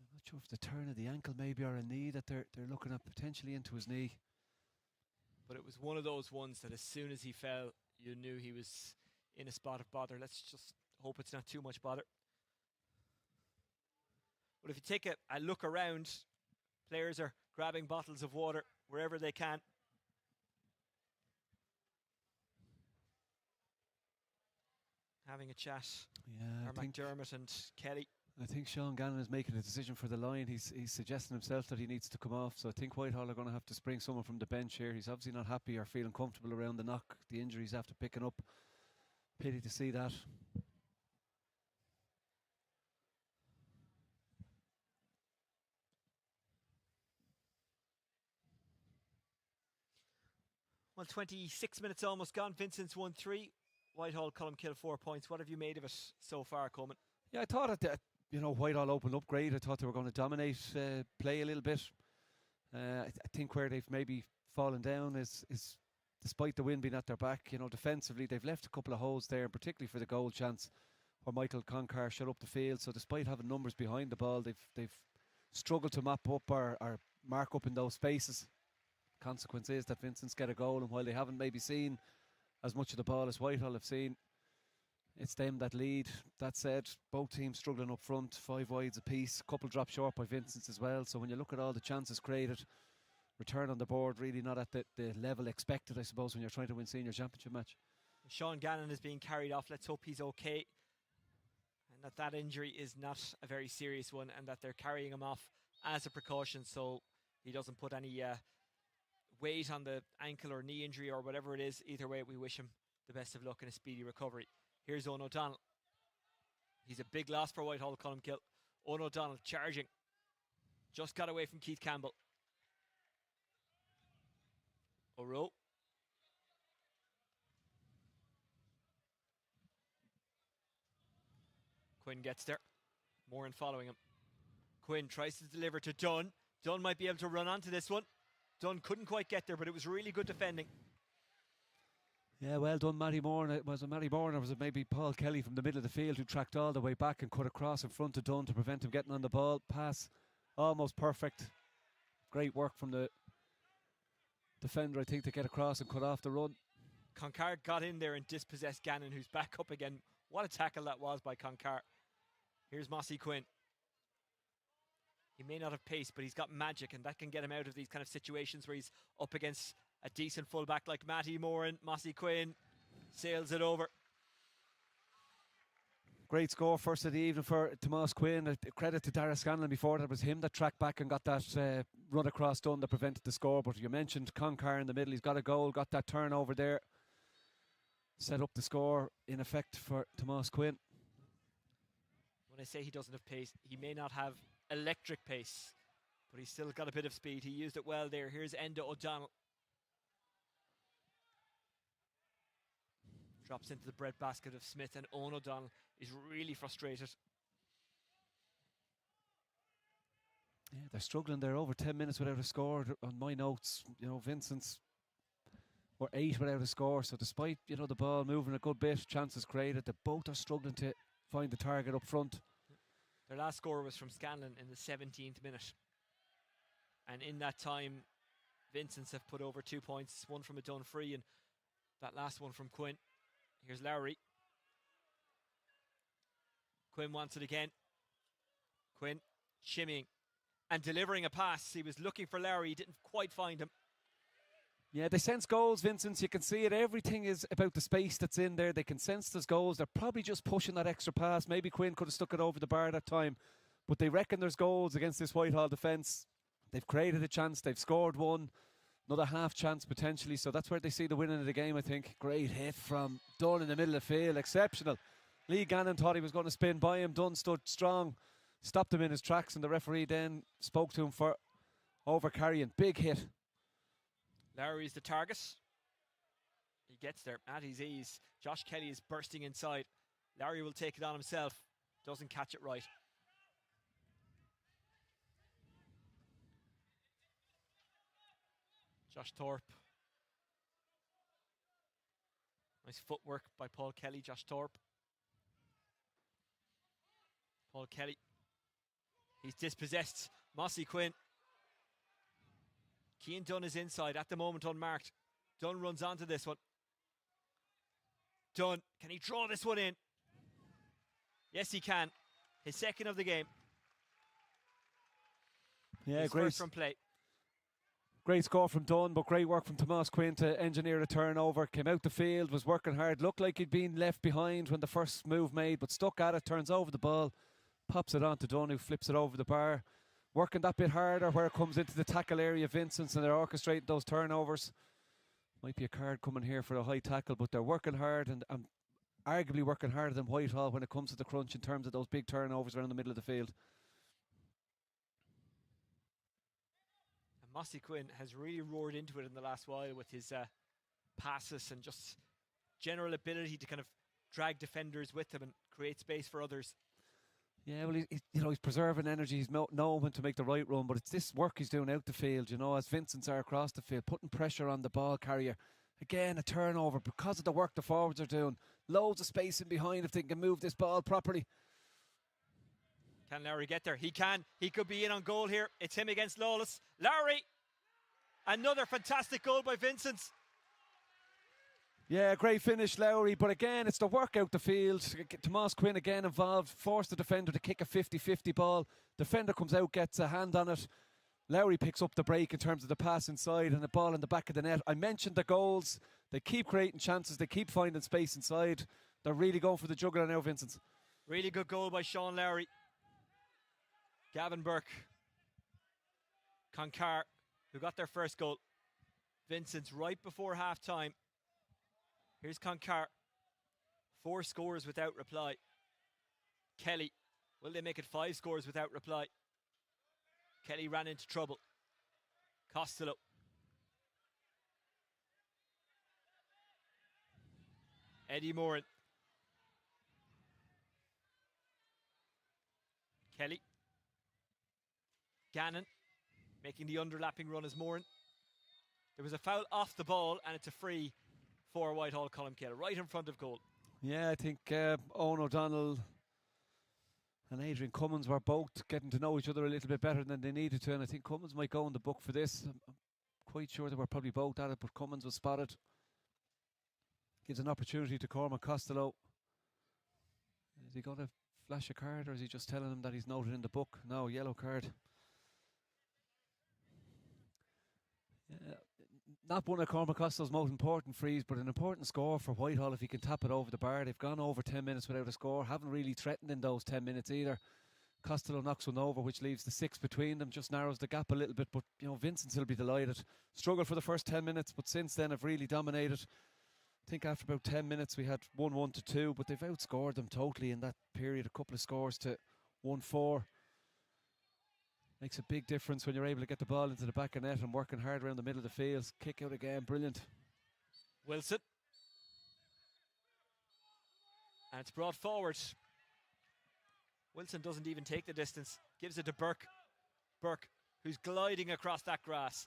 [SPEAKER 2] I'm not sure if the turn of the ankle maybe or a knee that they're looking at potentially into his knee.
[SPEAKER 1] But it was one of those ones that as soon as he fell, you knew he was in a spot of bother. Let's just hope it's not too much bother. But if you take a look around, players are grabbing bottles of water wherever they can. Having a chat.
[SPEAKER 2] Yeah,
[SPEAKER 1] McDermott and Kelly.
[SPEAKER 2] I think Sean Gannon is making a decision for the line. He's suggesting himself that he needs to come off. So I think Whitehall are going to have to spring someone from the bench here. He's obviously not happy or feeling comfortable around the knock. The injuries after picking up. Pity to see that.
[SPEAKER 1] Well, 26 minutes almost gone. Vincents 1-3. Whitehall, Colmcille 4 points. What have you made of it so far, Coleman?
[SPEAKER 2] Yeah, I thought that Whitehall opened up great. I thought they were going to dominate play a little bit. I think where they've maybe fallen down is despite the wind being at their back. Defensively they've left a couple of holes there, and particularly for the goal chance where Michael Concar shut up the field. So despite having numbers behind the ball, they've struggled to map up or mark up in those spaces. Consequence is that Vincents get a goal, and while they haven't maybe seen as much of the ball as Whitehall have seen, it's them that lead. That said, both teams struggling up front, 5 wides apiece, couple dropped short by Vincents as well. So when you look at all the chances created, return on the board really not at the level expected, I suppose, when you're trying to win senior championship match.
[SPEAKER 1] Sean Gannon is being carried off. Let's hope he's okay, and that injury is not a very serious one, and that they're carrying him off as a precaution so he doesn't put any weight on the ankle or knee injury or whatever it is. Either way, we wish him the best of luck and a speedy recovery. Here's Owen O'Donnell. He's a big loss for Whitehall Colmcille. Owen O'Donnell charging. Just got away from Keith Campbell. O'Roe. Quinn gets there. Moran following him. Quinn tries to deliver to Dunn. Dunn might be able to run onto this one. Dunn couldn't quite get there, but it was really good defending.
[SPEAKER 2] Yeah, well done, Matty Moran. Was it Matty Moran or was it maybe Paul Kelly from the middle of the field who tracked all the way back and cut across in front of Dunn to prevent him getting on the ball? Pass almost perfect. Great work from the defender, I think, to get across and cut off the run.
[SPEAKER 1] Concar got in there and dispossessed Gannon, who's back up again. What a tackle that was by Concar. Here's Mossy Quinn. He may not have pace, but he's got magic, and that can get him out of these kind of situations where he's up against a decent fullback like Matty Moran. Mossy Quinn sails it over.
[SPEAKER 2] Great score first of the evening for Tomas Quinn. A credit to Dara Scanlon before that. It was him that tracked back and got that run across Dunn that prevented the score. But you mentioned Concar in the middle. He's got a goal, got that turnover there. Set up the score in effect for Tomas Quinn.
[SPEAKER 1] When I say he doesn't have pace, he may not have electric pace, but he's still got a bit of speed. He used it well there. Here's Enda O'Donnell. Drops into the breadbasket of Smith, and Owen O'Donnell is really frustrated.
[SPEAKER 2] Yeah, they're struggling. They're over 10 minutes without a score. On my notes, Vincents were 8 without a score. So despite, the ball moving a good bit, chances created, they both are struggling to find the target up front.
[SPEAKER 1] Their last score was from Scanlon in the 17th minute. And in that time, Vincents have put over 2 points, one from a done free and that last one from Quinn. Here's Lowry. Quinn wants it again. Quinn shimmying and delivering a pass. He was looking for Lowry, he didn't quite find him.
[SPEAKER 2] Yeah, they sense goals, Vincents. You can see it. Everything is about the space that's in there. They can sense there's goals. They're probably just pushing that extra pass. Maybe Quinn could have stuck it over the bar that time. But they reckon there's goals against this Whitehall defence. They've created a chance. They've scored one. Another half chance potentially. So that's where they see the winning of the game, I think. Great hit from Dunn in the middle of the field. Exceptional. Lee Gannon thought he was going to spin by him. Dunn stood strong. Stopped him in his tracks. And the referee then spoke to him for over carrying. Big hit.
[SPEAKER 1] Lowry's the target. He gets there at his ease. Josh Kelly is bursting inside. Larry will take it on himself. Doesn't catch it right. Josh Thorpe. Nice footwork by Paul Kelly. Josh Thorpe. Paul Kelly. He's dispossessed. Mossy Quinn. Cian Dunn is inside at the moment, unmarked. Dunn runs onto this one. Dunn, can he draw this one in? Yes, he can. His second of the game.
[SPEAKER 2] Yeah,
[SPEAKER 1] his
[SPEAKER 2] great
[SPEAKER 1] first from play.
[SPEAKER 2] Great score from Dunn, but great work from Tomas Quinn to engineer a turnover. Came out the field, was working hard. Looked like he'd been left behind when the first move made, but stuck at it, turns over the ball, pops it on to Dunn, who flips it over the bar. Working that bit harder where it comes into the tackle area, Vincents, and they're orchestrating those turnovers. Might be a card coming here for a high tackle, but they're working hard and arguably working harder than Whitehall when it comes to the crunch in terms of those big turnovers around the middle of the field.
[SPEAKER 1] And Mossy Quinn has really roared into it in the last while with his passes and just general ability to kind of drag defenders with him and create space for others.
[SPEAKER 2] Yeah, well, he's preserving energy. He's knowing when to make the right run, but it's this work he's doing out the field, as Vincents are across the field, putting pressure on the ball carrier. Again, a turnover because of the work the forwards are doing. Loads of space in behind if they can move this ball properly.
[SPEAKER 1] Can Lowry get there? He can. He could be in on goal here. It's him against Lawless. Lowry! Another fantastic goal by Vincents.
[SPEAKER 2] Yeah, great finish, Lowry. But again, it's the work out the field. Tomas Quinn again involved. Forced the defender to kick a 50-50 ball. Defender comes out, gets a hand on it. Lowry picks up the break in terms of the pass inside and the ball in the back of the net. I mentioned the goals. They keep creating chances. They keep finding space inside. They're really going for the jugular now, Vincents.
[SPEAKER 1] Really good goal by Sean Lowry. Gavin Burke. Concar, who got their first goal. Vincents right before half-time. Here's Concar. 4 scores without reply. Kelly. Will they make it 5 scores without reply? Kelly ran into trouble. Costello. Eddie Moran. Kelly. Gannon. Making the underlapping run as Moran. There was a foul off the ball and it's a free for Whitehall Colmcille, right in front of goal.
[SPEAKER 2] Yeah, I think Owen O'Donnell and Adrian Cummins were both getting to know each other a little bit better than they needed to, and I think Cummins might go in the book for this. I'm quite sure they were probably both at it, but Cummins was spotted. Gives an opportunity to Cormac Costello. Is he going to flash a card, or is he just telling him that he's noted in the book? No, yellow card. Yeah. Not one of Cormac Costello's most important frees, but an important score for Whitehall if he can tap it over the bar. They've gone over 10 minutes without a score, haven't really threatened in those 10 minutes either. Costello knocks one over, which leaves the 6 between them, just narrows the gap a little bit, but Vincents will be delighted. Struggled for the first 10 minutes, but since then have really dominated. I think after about 10 minutes we had 1-1 to 2, but they've outscored them totally in that period, a couple of scores to 1-4. Makes a big difference when you're able to get the ball into the back of net and working hard around the middle of the field. Kick out again, brilliant.
[SPEAKER 1] Wilson. And it's brought forward. Wilson doesn't even take the distance. Gives it to Burke. Burke, who's gliding across that grass.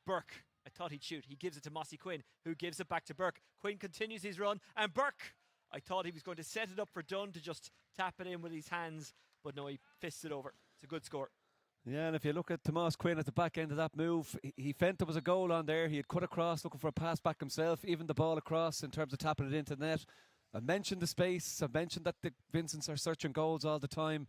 [SPEAKER 1] Burke, I thought he'd shoot. He gives it to Mossy Quinn, who gives it back to Burke. Quinn continues his run, and Burke, I thought he was going to set it up for Dunn to just tap it in with his hands, but no, he fists it over. It's a good score.
[SPEAKER 2] Yeah, and if you look at Tomas Quinn at the back end of that move, he felt there was a goal on there. He had cut across looking for a pass back himself, even the ball across in terms of tapping it into the net. I mentioned the space. I mentioned that the Vincents are searching goals all the time.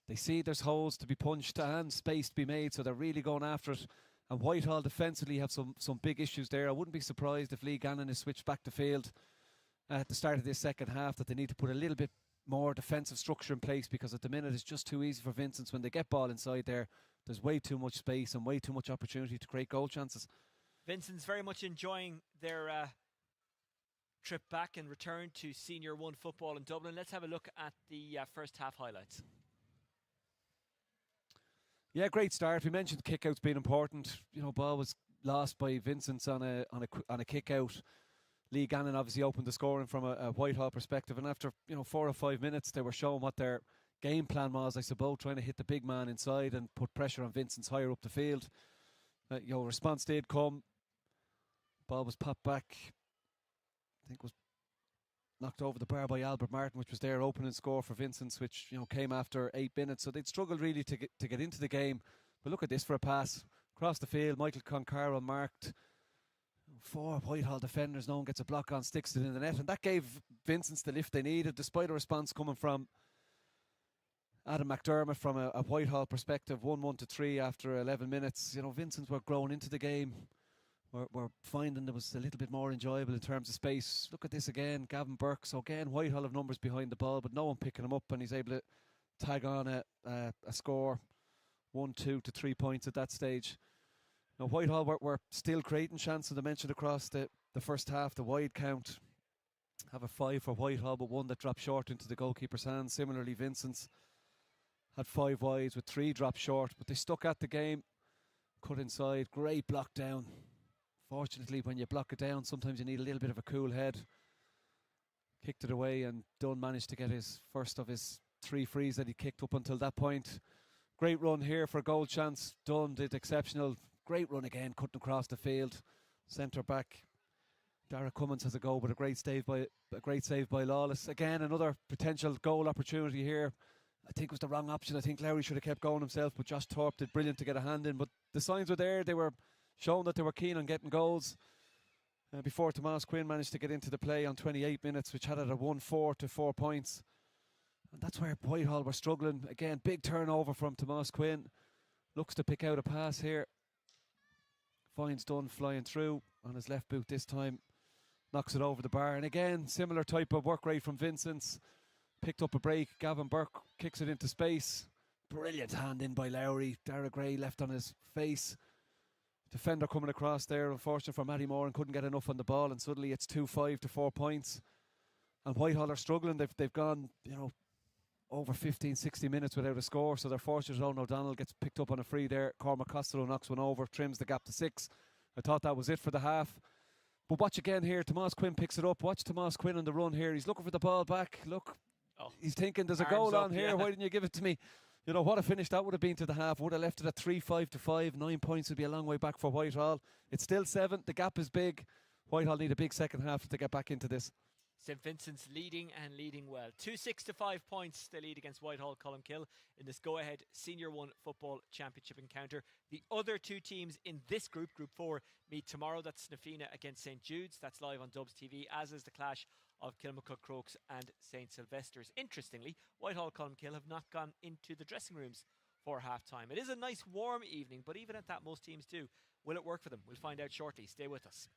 [SPEAKER 2] They see there's holes to be punched and space to be made, so they're really going after it. And Whitehall defensively have some big issues there. I wouldn't be surprised if Lee Gannon is switched back to field at the start of this second half, that they need to put a little bit more defensive structure in place, because at the minute it's just too easy for Vincents. When they get ball inside there, there's way too much space and way too much opportunity to create goal chances.
[SPEAKER 1] Vincent's very much enjoying their trip back and return to Senior 1 football in Dublin. Let's have a look at the first half highlights.
[SPEAKER 2] Yeah, great start. We mentioned kick-outs being important. Ball was lost by Vincents on a kick-out. Lee Gannon obviously opened the scoring from a Whitehall perspective, and after 4 or 5 minutes they were showing what their game plan was, I suppose, trying to hit the big man inside and put pressure on Vincents higher up the field. Response did come. Ball was popped back. I think it was knocked over the bar by Albert Martin, which was their opening score for Vincents, which came after 8 minutes. So they'd struggled really to get into the game. But look at this for a pass across the field. Michael Concarroll marked. 4 Whitehall defenders. No one gets a block on, sticks it in the net, and that gave Vincents the lift they needed, despite a response coming from Adam McDermott from a Whitehall perspective. 1-1 to 3 after 11 minutes. Vincents were growing into the game. We're finding it was a little bit more enjoyable in terms of space. Look at this again, Gavin Burke. So again, Whitehall have numbers behind the ball, but no one picking him up, and he's able to tag on a score. 1, 2 to 3 points at that stage. Now Whitehall were still creating chances. I mentioned across the first half, the wide count. Have a 5 for Whitehall, but 1 that dropped short into the goalkeeper's hands. Similarly, Vincents had 5 wides with 3 dropped short, but they stuck at the game. Cut inside, great block down. Fortunately, when you block it down, sometimes you need a little bit of a cool head. Kicked it away, and Dunn managed to get his first of his 3 frees that he kicked up until that point. Great run here for a goal chance. Dunn did exceptional. Great run again, cutting across the field. Centre back Dara Cummins has a goal, but a great save by Lawless. Again, another potential goal opportunity here. I think it was the wrong option. I think Lowry should have kept going himself, but Josh Thorpe did brilliant to get a hand in. But the signs were there. They were showing that they were keen on getting goals. Before Tomas Quinn managed to get into the play on 28 minutes, which had it at 1-4 to 4 points. And that's where Whitehall were struggling. Again, big turnover from Tomas Quinn. Looks to pick out a pass here. Finds Dunn flying through on his left boot this time. Knocks it over the bar. And again, similar type of work rate from Vincents. Picked up a break. Gavin Burke kicks it into space. Brilliant hand in by Lowry. Dara Gray left on his face. Defender coming across there, unfortunate for Matty Moore, and couldn't get enough on the ball, and suddenly it's 2-5 to 4 points. And Whitehall are struggling. They've gone, over 15-60 minutes without a score, so they're fortunate. Owen O'Donnell gets picked up on a free there. Cormac Costello knocks one over, trims the gap to 6. I thought that was it for the half. But watch again here, Tomas Quinn picks it up. Watch Tomas Quinn on the run here. He's looking for the ball back. Look, he's thinking there's a goal on here. Why didn't you give it to me? What a finish that would have been to the half. Would have left it at 3-5 to 5. 9 points would be a long way back for Whitehall. It's still 7. The gap is big. Whitehall need a big second half to get back into this.
[SPEAKER 1] St Vincent's leading and leading well. 2-6 to 5 points they lead against Whitehall Colmcille in this go-ahead Senior 1 Football Championship encounter. The other 2 teams in this group, Group 4, meet tomorrow. That's Snafina against St Jude's. That's live on Dubs TV, as is the clash of Kilmacud Crokes and St Sylvester's. Interestingly, Whitehall Colmcille have not gone into the dressing rooms for half-time. It is a nice warm evening, but even at that, most teams do. Will it work for them? We'll find out shortly. Stay with us.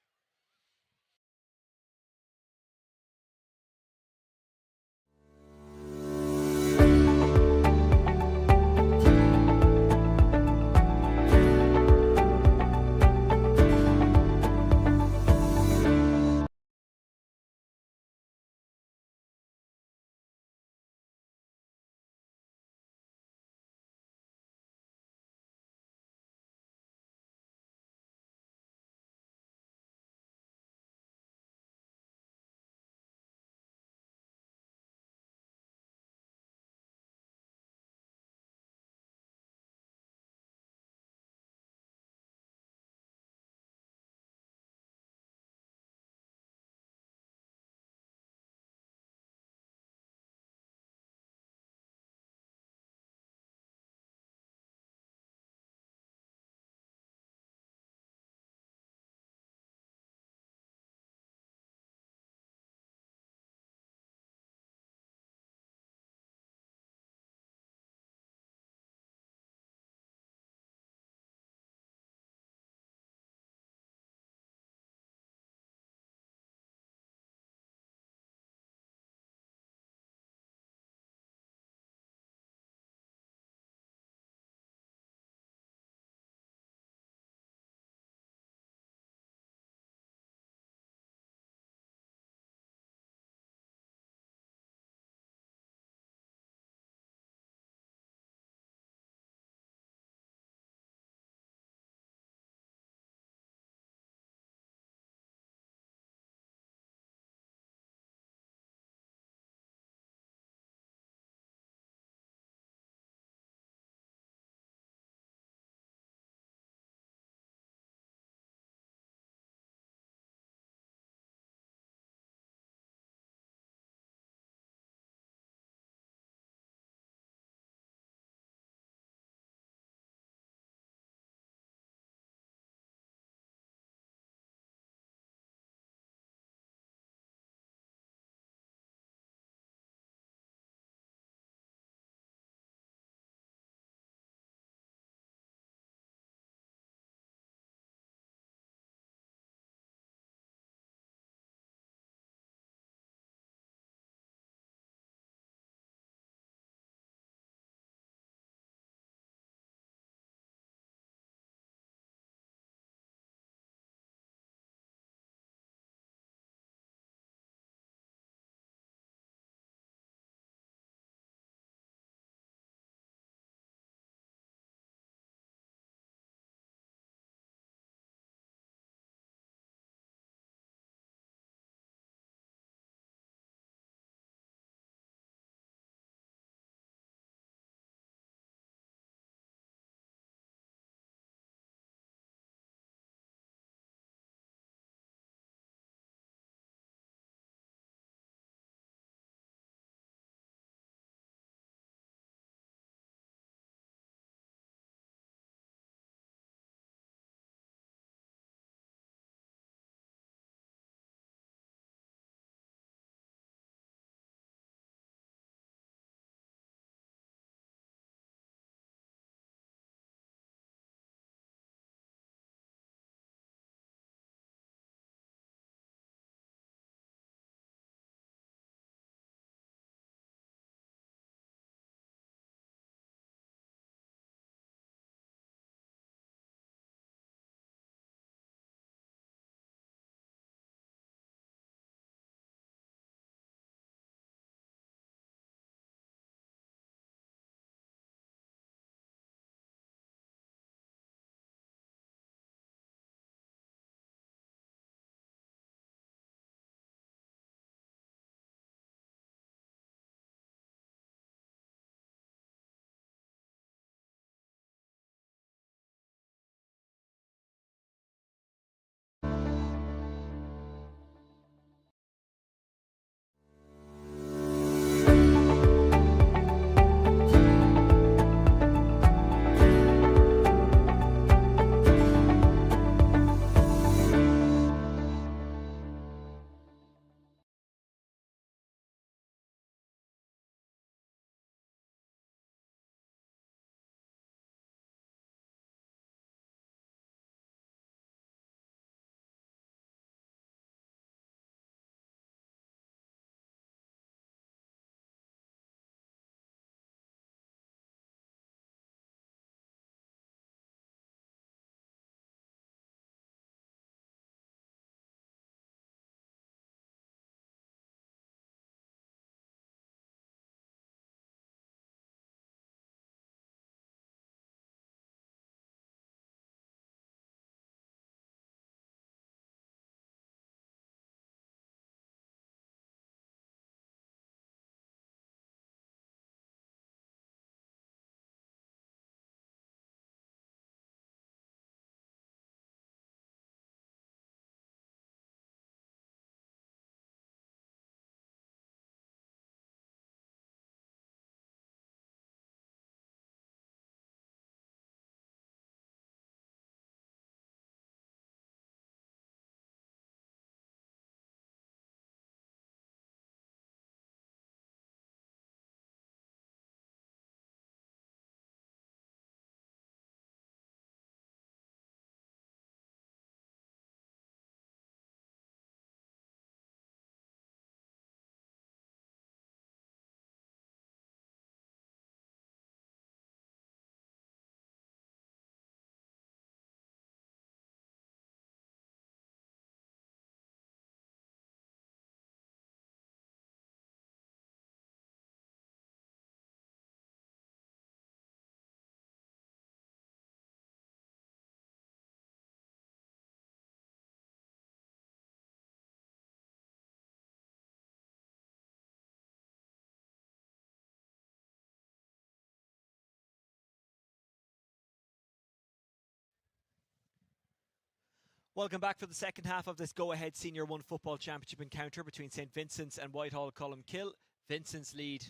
[SPEAKER 1] Welcome back for the second half of this go-ahead Senior 1 Football Championship encounter between St Vincent's and Whitehall Colmcille. Vincent's lead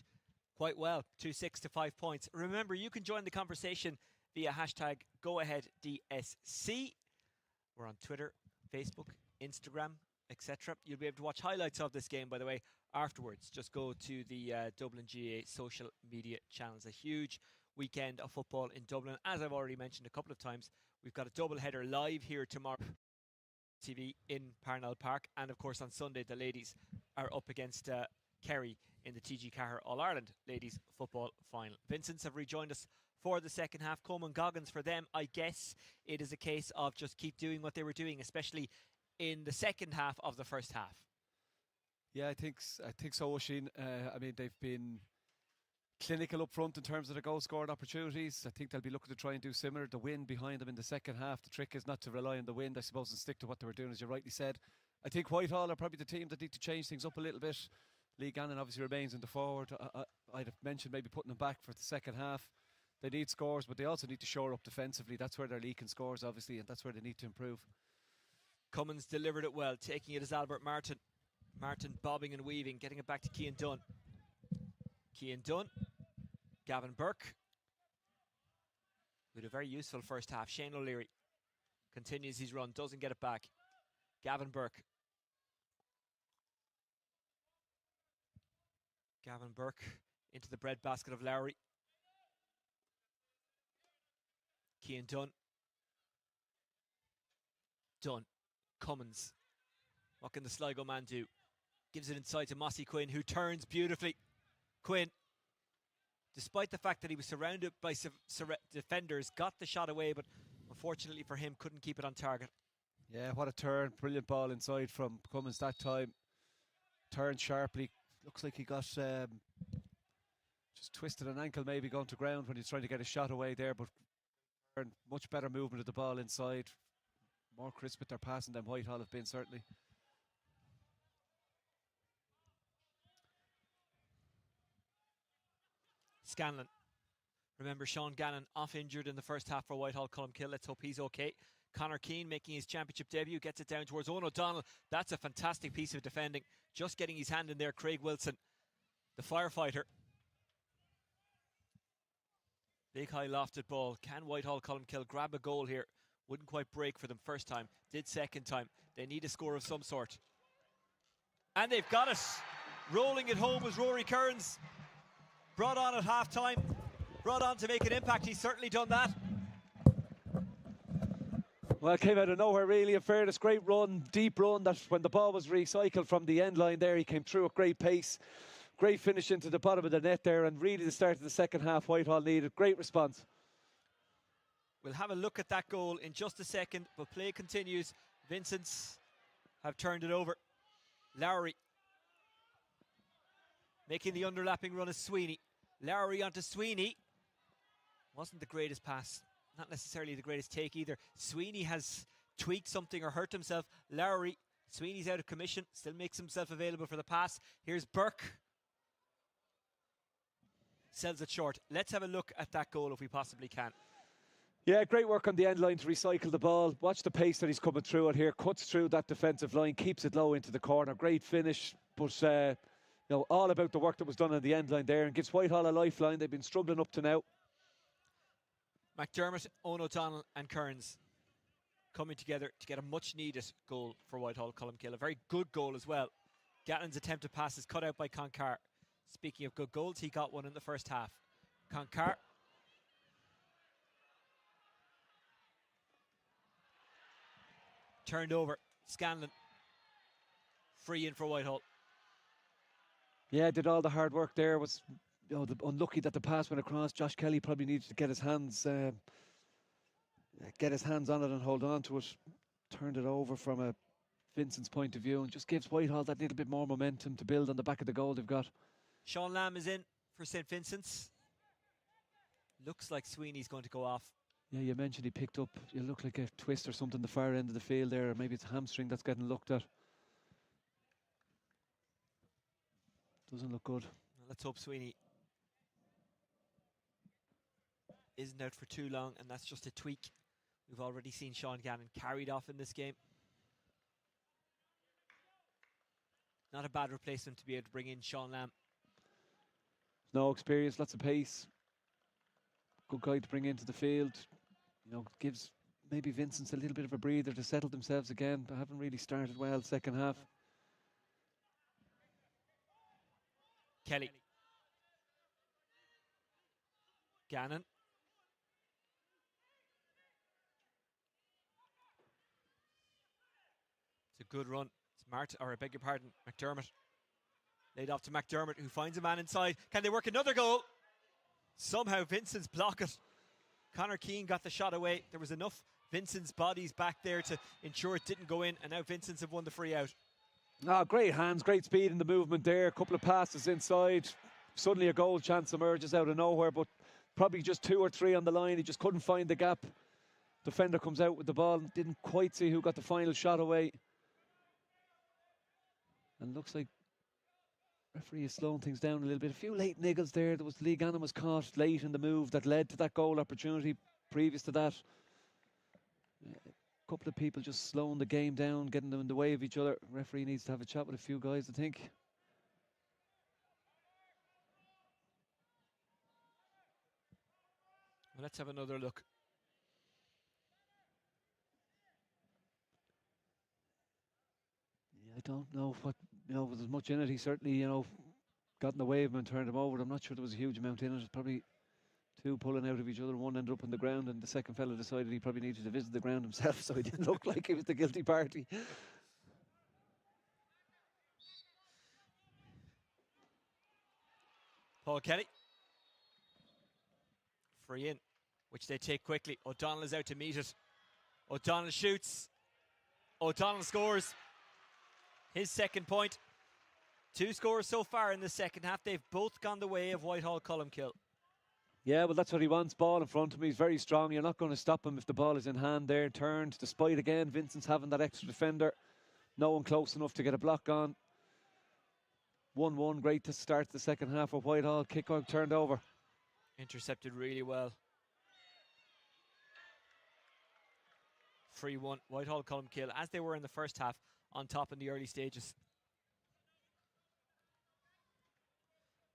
[SPEAKER 1] quite well, 2-6 to 5 points. Remember, you can join the conversation via hashtag GoAheadDSC. We're on Twitter, Facebook, Instagram, etc. You'll be able to watch highlights of this game, by the way, afterwards. Just go to the Dublin GA social media channels. A huge weekend of football in Dublin. As I've already mentioned a couple of times, we've got a double header live here tomorrow TV in Parnell Park, and of course on Sunday the ladies are up against Kerry in the TG Cahir All-Ireland Ladies Football Final. Vincents have rejoined us for the second half. Coleman Goggins for them. I guess it is a case of just keep doing what they were doing, especially in the second half of the first half.
[SPEAKER 2] Yeah, I think so, Oisin. I mean, they've been clinical up front in terms of the goal scored opportunities. I think they'll be looking to try and do similar. The wind behind them in the second half. The trick is not to rely on the wind, I suppose, and stick to what they were doing, as you rightly said. I think Whitehall are probably the team that need to change things up a little bit. Lee Gannon obviously remains in the forward. I'd have mentioned maybe putting them back for the second half. They need scores, but they also need to shore up defensively. That's where they're leaking scores, obviously, and that's where they need to improve.
[SPEAKER 1] Cummins delivered it well, taking it as Albert Martin. Martin bobbing and weaving, getting it back to Cian Dunn. Cian Dunn. Gavin Burke with a very useful first half. Shane O'Leary continues his run, doesn't get it back. Gavin Burke. Gavin Burke into the breadbasket of Lowry. Cian Dunn. Dunn. Cummins. What can the Sligo man do? Gives it inside to Mossy Quinn, who turns beautifully. Quinn, despite the fact that he was surrounded by defenders, got the shot away, but unfortunately for him, couldn't keep it on target.
[SPEAKER 2] Yeah, what a turn. Brilliant ball inside from Cummins that time. Turned sharply. Looks like he got just twisted an ankle, maybe going to ground when he's trying to get a shot away there, but much better movement of the ball inside. More crisp with their passing than Whitehall have been, certainly.
[SPEAKER 1] Scanlon. Remember, Sean Gannon off injured in the first half for Whitehall Colmcille. Let's hope he's okay. Conor Keane making his championship debut, gets it down towards Owen O'Donnell. That's a fantastic piece of defending. Just getting his hand in there, Craig Wilson, the firefighter. Big high lofted ball. Can Whitehall Colmcille grab a goal here? Wouldn't quite break for them first time. Did second time. They need a score of some sort. And they've got it. Rolling it home was Rory Kearns. Brought on at half time. Brought on to make an impact. He's certainly done that.
[SPEAKER 2] Well, it came out of nowhere, really. In fairness, great run, deep run. That when the ball was recycled from the end line there, he came through at great pace. Great finish into the bottom of the net there, and really the start of the second half, Whitehall needed. Great response.
[SPEAKER 1] We'll have a look at that goal in just a second, but play continues. Vincents have turned it over. Lowry making the underlapping run is Sweeney. Lowry onto Sweeney. Wasn't the greatest pass. Not necessarily the greatest take either. Sweeney has tweaked something or hurt himself. Lowry, Sweeney's out of commission, still makes himself available for the pass. Here's Burke. Sells it short. Let's have a look at that goal if we possibly can.
[SPEAKER 2] Yeah, great work on the end line to recycle the ball. Watch the pace that he's coming through it here. Cuts through that defensive line, keeps it low into the corner. Great finish, but all about the work that was done on the end line there, and gives Whitehall a lifeline. They've been struggling up to now.
[SPEAKER 1] McDermott, Owen O'Donnell and Kearns coming together to get a much needed goal for Whitehall Colmcille. A very good goal as well. Gatlin's attempted pass is cut out by Concar. Speaking of good goals, he got one in the first half. Concar. Turned over. Scanlon. Free in for Whitehall.
[SPEAKER 2] Yeah, did all the hard work there. Was unlucky that the pass went across. Josh Kelly probably needed to get his hands on it and hold on to it. Turned it over from a Vincent's point of view and just gives Whitehall that little bit more momentum to build on the back of the goal they've got.
[SPEAKER 1] Sean Lamb is in for St Vincent's. Looks like Sweeney's going to go off.
[SPEAKER 2] Yeah, you mentioned he picked up, it looked like a twist or something the far end of the field there, or maybe it's a hamstring that's getting looked at. Doesn't look good.
[SPEAKER 1] Let's hope Sweeney isn't out for too long, and that's just a tweak. We've already seen Sean Gannon carried off in this game. Not a bad replacement to be able to bring in Sean Lamb.
[SPEAKER 2] No experience, lots of pace. Good guy to bring into the field. You know, gives maybe Vincents a little bit of a breather to settle themselves again, but haven't really started well second half.
[SPEAKER 1] Kelly. Gannon. It's a good run. It's I beg your pardon, McDermott. Laid off to McDermott, who finds a man inside. Can they work another goal? Somehow Vincent's block it. Connor Keane got the shot away. There was enough Vincent's bodies back there to ensure it didn't go in, and now Vincent's have won the free out.
[SPEAKER 2] Ah, great hands, great speed in the movement there. A couple of passes inside. Suddenly a goal chance emerges out of nowhere, but probably just 2 or 3 on the line. He just couldn't find the gap. Defender comes out with the ball. Didn't quite see who got the final shot away. And looks like referee is slowing things down a little bit. A few late niggles there. There was Lee Gannon was caught late in the move that led to that goal opportunity. Previous to that, a couple of people just slowing the game down, getting them in the way of each other. Referee needs to have a chat with a few guys, I think.
[SPEAKER 1] Well, let's have another look.
[SPEAKER 2] Yeah, I don't know what, there's much in it. He certainly, got in the way of him and turned him over. I'm not sure there was a huge amount in it. Probably 2 pulling out of each other. One ended up on the ground, and the second fellow decided he probably needed to visit the ground himself, so he didn't look like he was the guilty party.
[SPEAKER 1] Paul Kelly. Free in, which they take quickly. O'Donnell is out to meet it. O'Donnell shoots. O'Donnell scores. His second point. 2 scores so far in the second half. They've both gone the way of Whitehall Colmcille.
[SPEAKER 2] Yeah, well, that's what he wants. Ball in front of him. He's very strong. You're not going to stop him if the ball is in hand there. Turned, despite, again, Vincent's having that extra defender. No one close enough to get a block on. 1-1, great to start the second half of Whitehall. Kick out turned over.
[SPEAKER 1] Intercepted really well. 3-1, Whitehall Colmcille, as they were in the first half, on top in the early stages.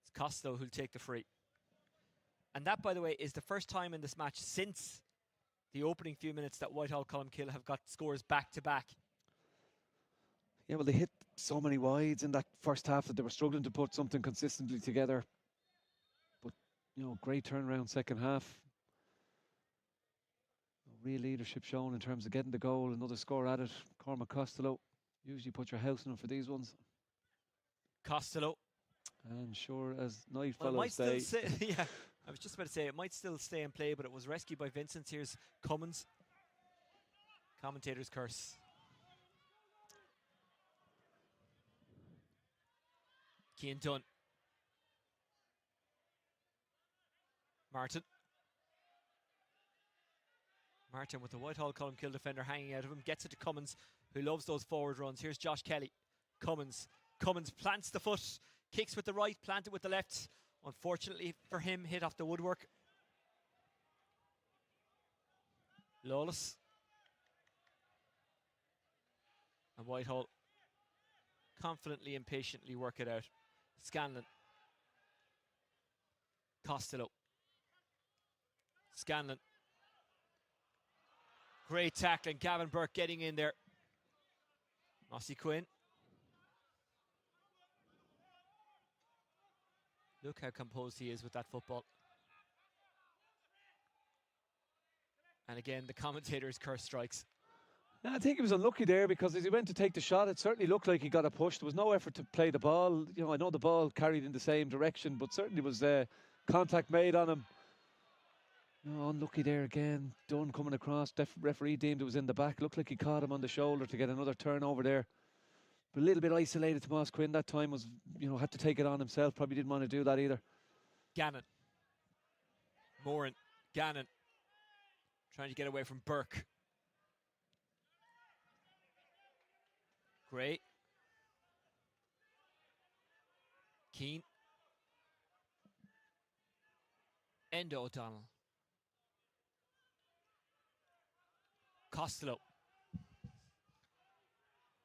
[SPEAKER 1] It's Costello who'll take the free. And that, by the way, is the first time in this match since the opening few minutes that Whitehall Colmcille have got scores back-to-back.
[SPEAKER 2] Yeah, well, they hit so many wides in that first half that they were struggling to put something consistently together. But, great turnaround second half. Real leadership shown in terms of getting the goal. Another score at it. Cormac Costello. Usually put your house in them for these ones.
[SPEAKER 1] Costello.
[SPEAKER 2] And sure as night
[SPEAKER 1] Well,
[SPEAKER 2] follows day.
[SPEAKER 1] Yeah, I was just about to say it might still stay in play, but it was rescued by Vincents. Here's Cummins. Commentator's curse. Cian Dunn. Martin with the Whitehall Colmcille defender hanging out of him. Gets it to Cummins, who loves those forward runs. Here's Josh Kelly. Cummins plants the foot. Kicks with the right, planted with the left. Unfortunately for him, hit off the woodwork. Lawless. And Whitehall confidently and patiently work it out. Scanlon. Costello. Scanlon. Great tackling. Gavin Burke getting in there. Mossy Quinn. Look how composed he is with that football. And again, the commentator's curse strikes.
[SPEAKER 2] I think he was unlucky there because as he went to take the shot, it certainly looked like he got a push. There was no effort to play the ball. I know the ball carried in the same direction, but certainly was contact made on him. Unlucky there again. Dunn coming across. Referee deemed it was in the back. Looked like he caught him on the shoulder to get another turnover there. But a little bit isolated to Moss Quinn that time. Was had to take it on himself. Probably didn't want to do that either.
[SPEAKER 1] Gannon. Moran. Gannon. Trying to get away from Burke. Great. Keane. Endo O'Donnell.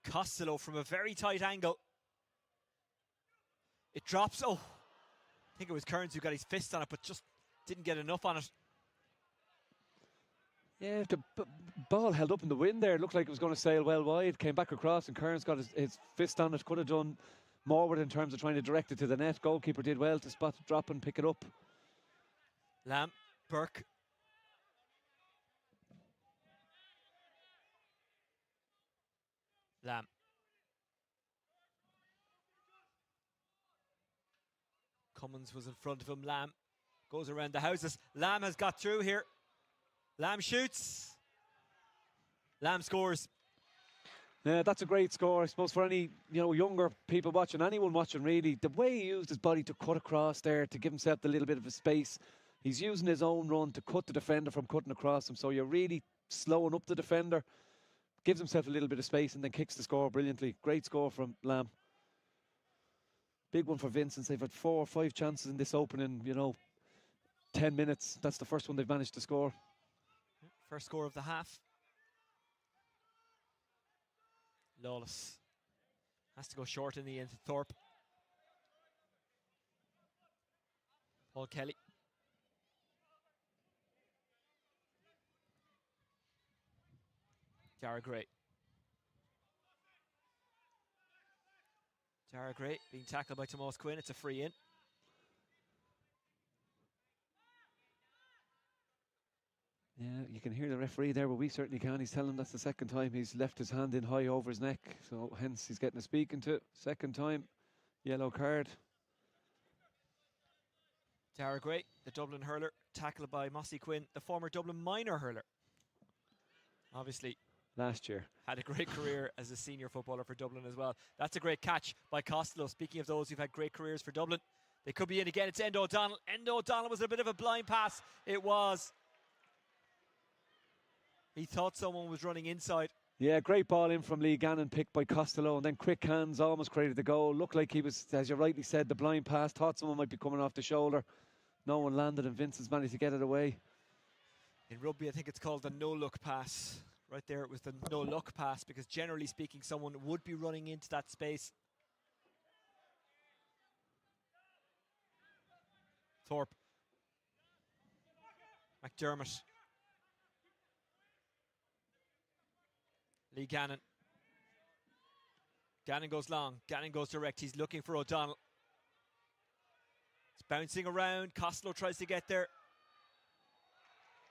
[SPEAKER 1] Costello from a very tight angle. It drops. Oh, I think it was Kearns who got his fist on it, but just didn't get enough on it.
[SPEAKER 2] Yeah, the ball held up in the wind there. It looked like it was going to sail well wide. Came back across and Kearns got his fist on it. Could have done more with it in terms of trying to direct it to the net. Goalkeeper did well to spot it, drop and pick it up.
[SPEAKER 1] Lamb, Burke. Lamb. Cummins was in front of him. Lamb goes around the houses. Lamb has got through here. Lamb shoots. Lamb scores.
[SPEAKER 2] Yeah, that's a great score, I suppose, for any younger people watching, anyone watching really. The way he used his body to cut across there to give himself a little bit of a space. He's using his own run to cut the defender from cutting across him. So you're really slowing up the defender. Gives himself a little bit of space and then kicks the score brilliantly. Great score from Lamb. Big one for Vincents. They've had 4 or 5 chances in this opening, 10 minutes. That's the first one they've managed to score.
[SPEAKER 1] First score of the half. Lawless has to go short in the end. Thorpe. Paul Kelly. Dara Gray. Dara Gray being tackled by Tomas Quinn. It's a free in.
[SPEAKER 2] Yeah, you can hear the referee there, but we certainly can. He's telling him that's the second time he's left his hand in high over his neck. So hence he's getting a speaking to. Second time, yellow card.
[SPEAKER 1] Dara Gray, the Dublin hurler, tackled by Mossy Quinn, the former Dublin minor hurler. Obviously,
[SPEAKER 2] last year
[SPEAKER 1] had a great career as a senior footballer for Dublin as well. That's a great catch by Costello. Speaking of those who've had great careers for Dublin, they could be in again. It's Endo O'Donnell. Endo O'Donnell was a bit of a blind pass. It was. He thought someone was running inside.
[SPEAKER 2] Yeah, great ball in from Lee Gannon, picked by Costello, and then quick hands almost created the goal. Looked like he was, as you rightly said, the blind pass. Thought someone might be coming off the shoulder. No one landed, and Vincents managed to get it away.
[SPEAKER 1] In rugby, I think it's called the no-look pass. Right there, it was the no-look pass, because generally speaking, someone would be running into that space. Thorpe. McDermott. Lee Gannon. Gannon goes long. Gannon goes direct. He's looking for O'Donnell. It's bouncing around. Costello tries to get there.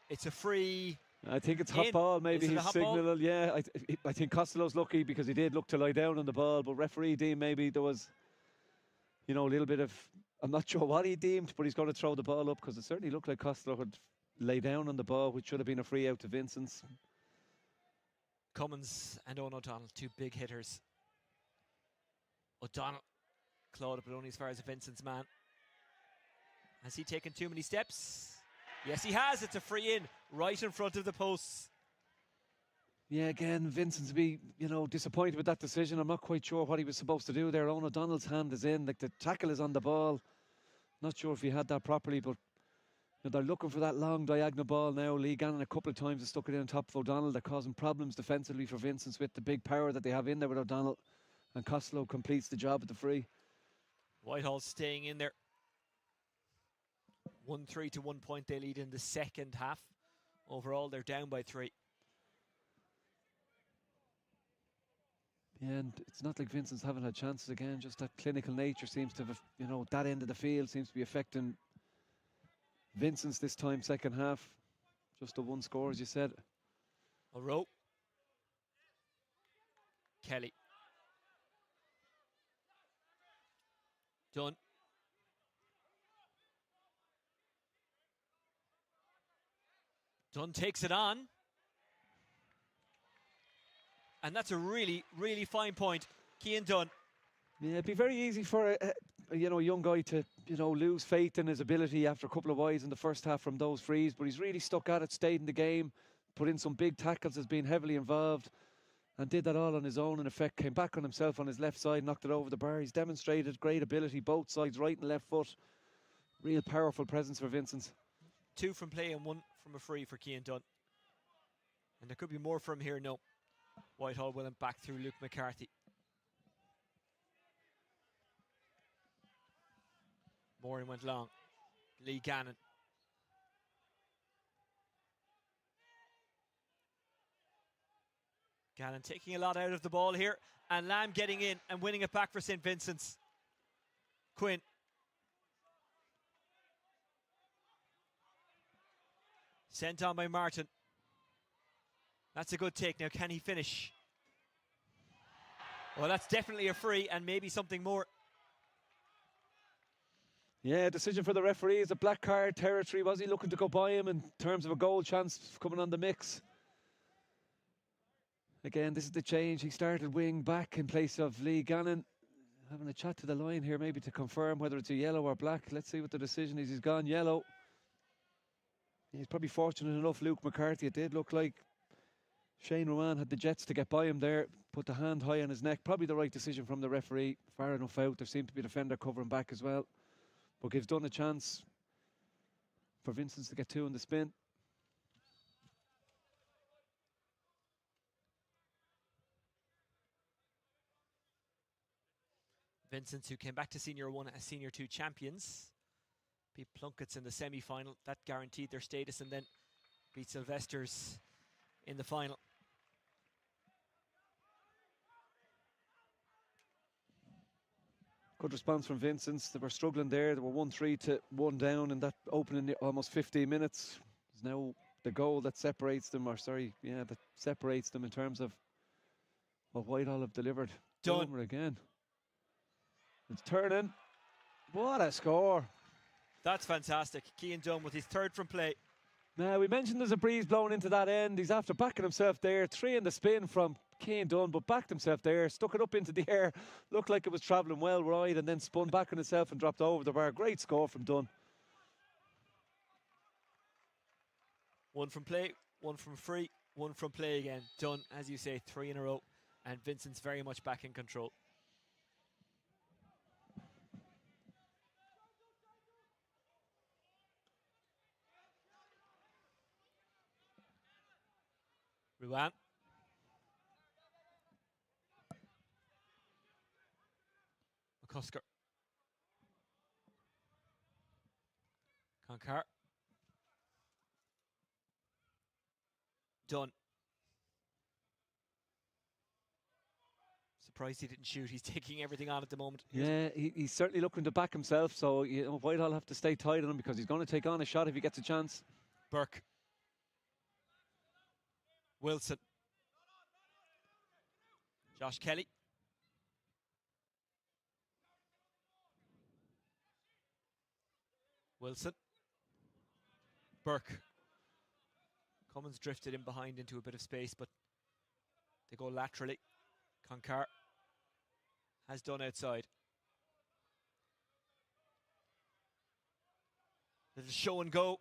[SPEAKER 1] It's a free.
[SPEAKER 2] I think it's hot ball. Maybe he's signaling. Yeah, I think Costello's lucky because he did look to lie down on the ball. But referee deemed maybe there was, a little bit of. I'm not sure what he deemed, but he's going to throw the ball up because it certainly looked like Costello had lay down on the ball, which should have been a free out to Vincents.
[SPEAKER 1] Cummins and Owen O'Donnell, 2 big hitters. O'Donnell clawed it, but only as far as a Vincent's man. Has he taken too many steps? Yes, he has. It's a free in right in front of the posts.
[SPEAKER 2] Yeah, again, Vincent's be, disappointed with that decision. I'm not quite sure what he was supposed to do there. Owen O'Donnell's hand is in, like the tackle is on the ball. Not sure if he had that properly, but they're looking for that long diagonal ball now. Lee Gannon a couple of times has stuck it in on top of O'Donnell. They're causing problems defensively for Vincents with the big power that they have in there with O'Donnell. And Costello completes the job at the free.
[SPEAKER 1] Whitehall staying in there. 1-3 to 1 point they lead in the second half. Overall, they're down by 3.
[SPEAKER 2] Yeah, and it's not like Vincent's haven't had chances again. Just that clinical nature seems to have, that end of the field seems to be affecting Vincents this time, second half. Just a 1 score, as you said.
[SPEAKER 1] A row. Kelly. Dunn. Dunn takes it on. And that's a really, really fine point. Cian Dunn.
[SPEAKER 2] Yeah, it'd be very easy for a young guy to, lose faith in his ability after a couple of wides in the first half from those frees. But he's really stuck at it, stayed in the game, put in some big tackles, has been heavily involved, and did that all on his own. In effect, came back on himself on his left side, knocked it over the bar. He's demonstrated great ability, both sides, right and left foot. Real powerful presence for Vincents.
[SPEAKER 1] 2 from play and 1 from a free for Cian Dunn. And there could be more from here, no. Whitehall winning back through Luke McCarthy. Moran went long. Lee Gannon. Gannon taking a lot out of the ball here. And Lamb getting in and winning it back for St. Vincent's. Quinn. Sent on by Martin. That's a good take. Now, can he finish? Well, that's definitely a free and maybe something more.
[SPEAKER 2] Yeah, decision for the referee. Is a black card territory. Was he looking to go by him in terms of a goal chance coming on the mix? Again, this is the change. He started wing back in place of Lee Gannon. Having a chat to the line here maybe to confirm whether it's a yellow or black. Let's see what the decision is. He's gone yellow. He's probably fortunate enough, Luke McCarthy. It did look like Shane Rowan had the jets to get by him there. Put the hand high on his neck. Probably the right decision from the referee. Far enough out. There seemed to be a defender covering back as well. But gives Dunn a chance for Vincents to get two in the spin.
[SPEAKER 1] Vincents, who came back to Senior 1 as Senior 2 champions, beat Plunkett's in the semi-final. That guaranteed their status, and then beat Sylvester's in the final.
[SPEAKER 2] Good response from Vincents. They were struggling there. They were 1-3 to 1 down in that opening almost 15 minutes. It's now the goal that separates them, that separates them in terms of what Whitehall have delivered.
[SPEAKER 1] Done.
[SPEAKER 2] Again. It's turning. What a score.
[SPEAKER 1] That's fantastic. Cian Dunn with his third from play.
[SPEAKER 2] Now, we mentioned there's a breeze blowing into that end. He's after backing himself there. 3 in the spin from Cian Dunn, but backed himself there, stuck it up into the air. Looked like it was travelling well wide and then spun back on itself and dropped over the bar. Great score from Dunn.
[SPEAKER 1] 1 from play, 1 from free, 1 from play again. Dunn, as you say, 3 in a row. And Vincent's very much back in control. Ruan. McCusker. Concar. Dunn. Surprised he didn't shoot. He's taking everything on at the moment.
[SPEAKER 2] Yeah, he's certainly looking to back himself, so Whitehall have to stay tight on him because he's going to take on a shot if he gets a chance.
[SPEAKER 1] Burke. Wilson. Josh Kelly. Wilson. Burke. Cummins drifted in behind into a bit of space, but they go laterally. Concar has done outside. Little show and go.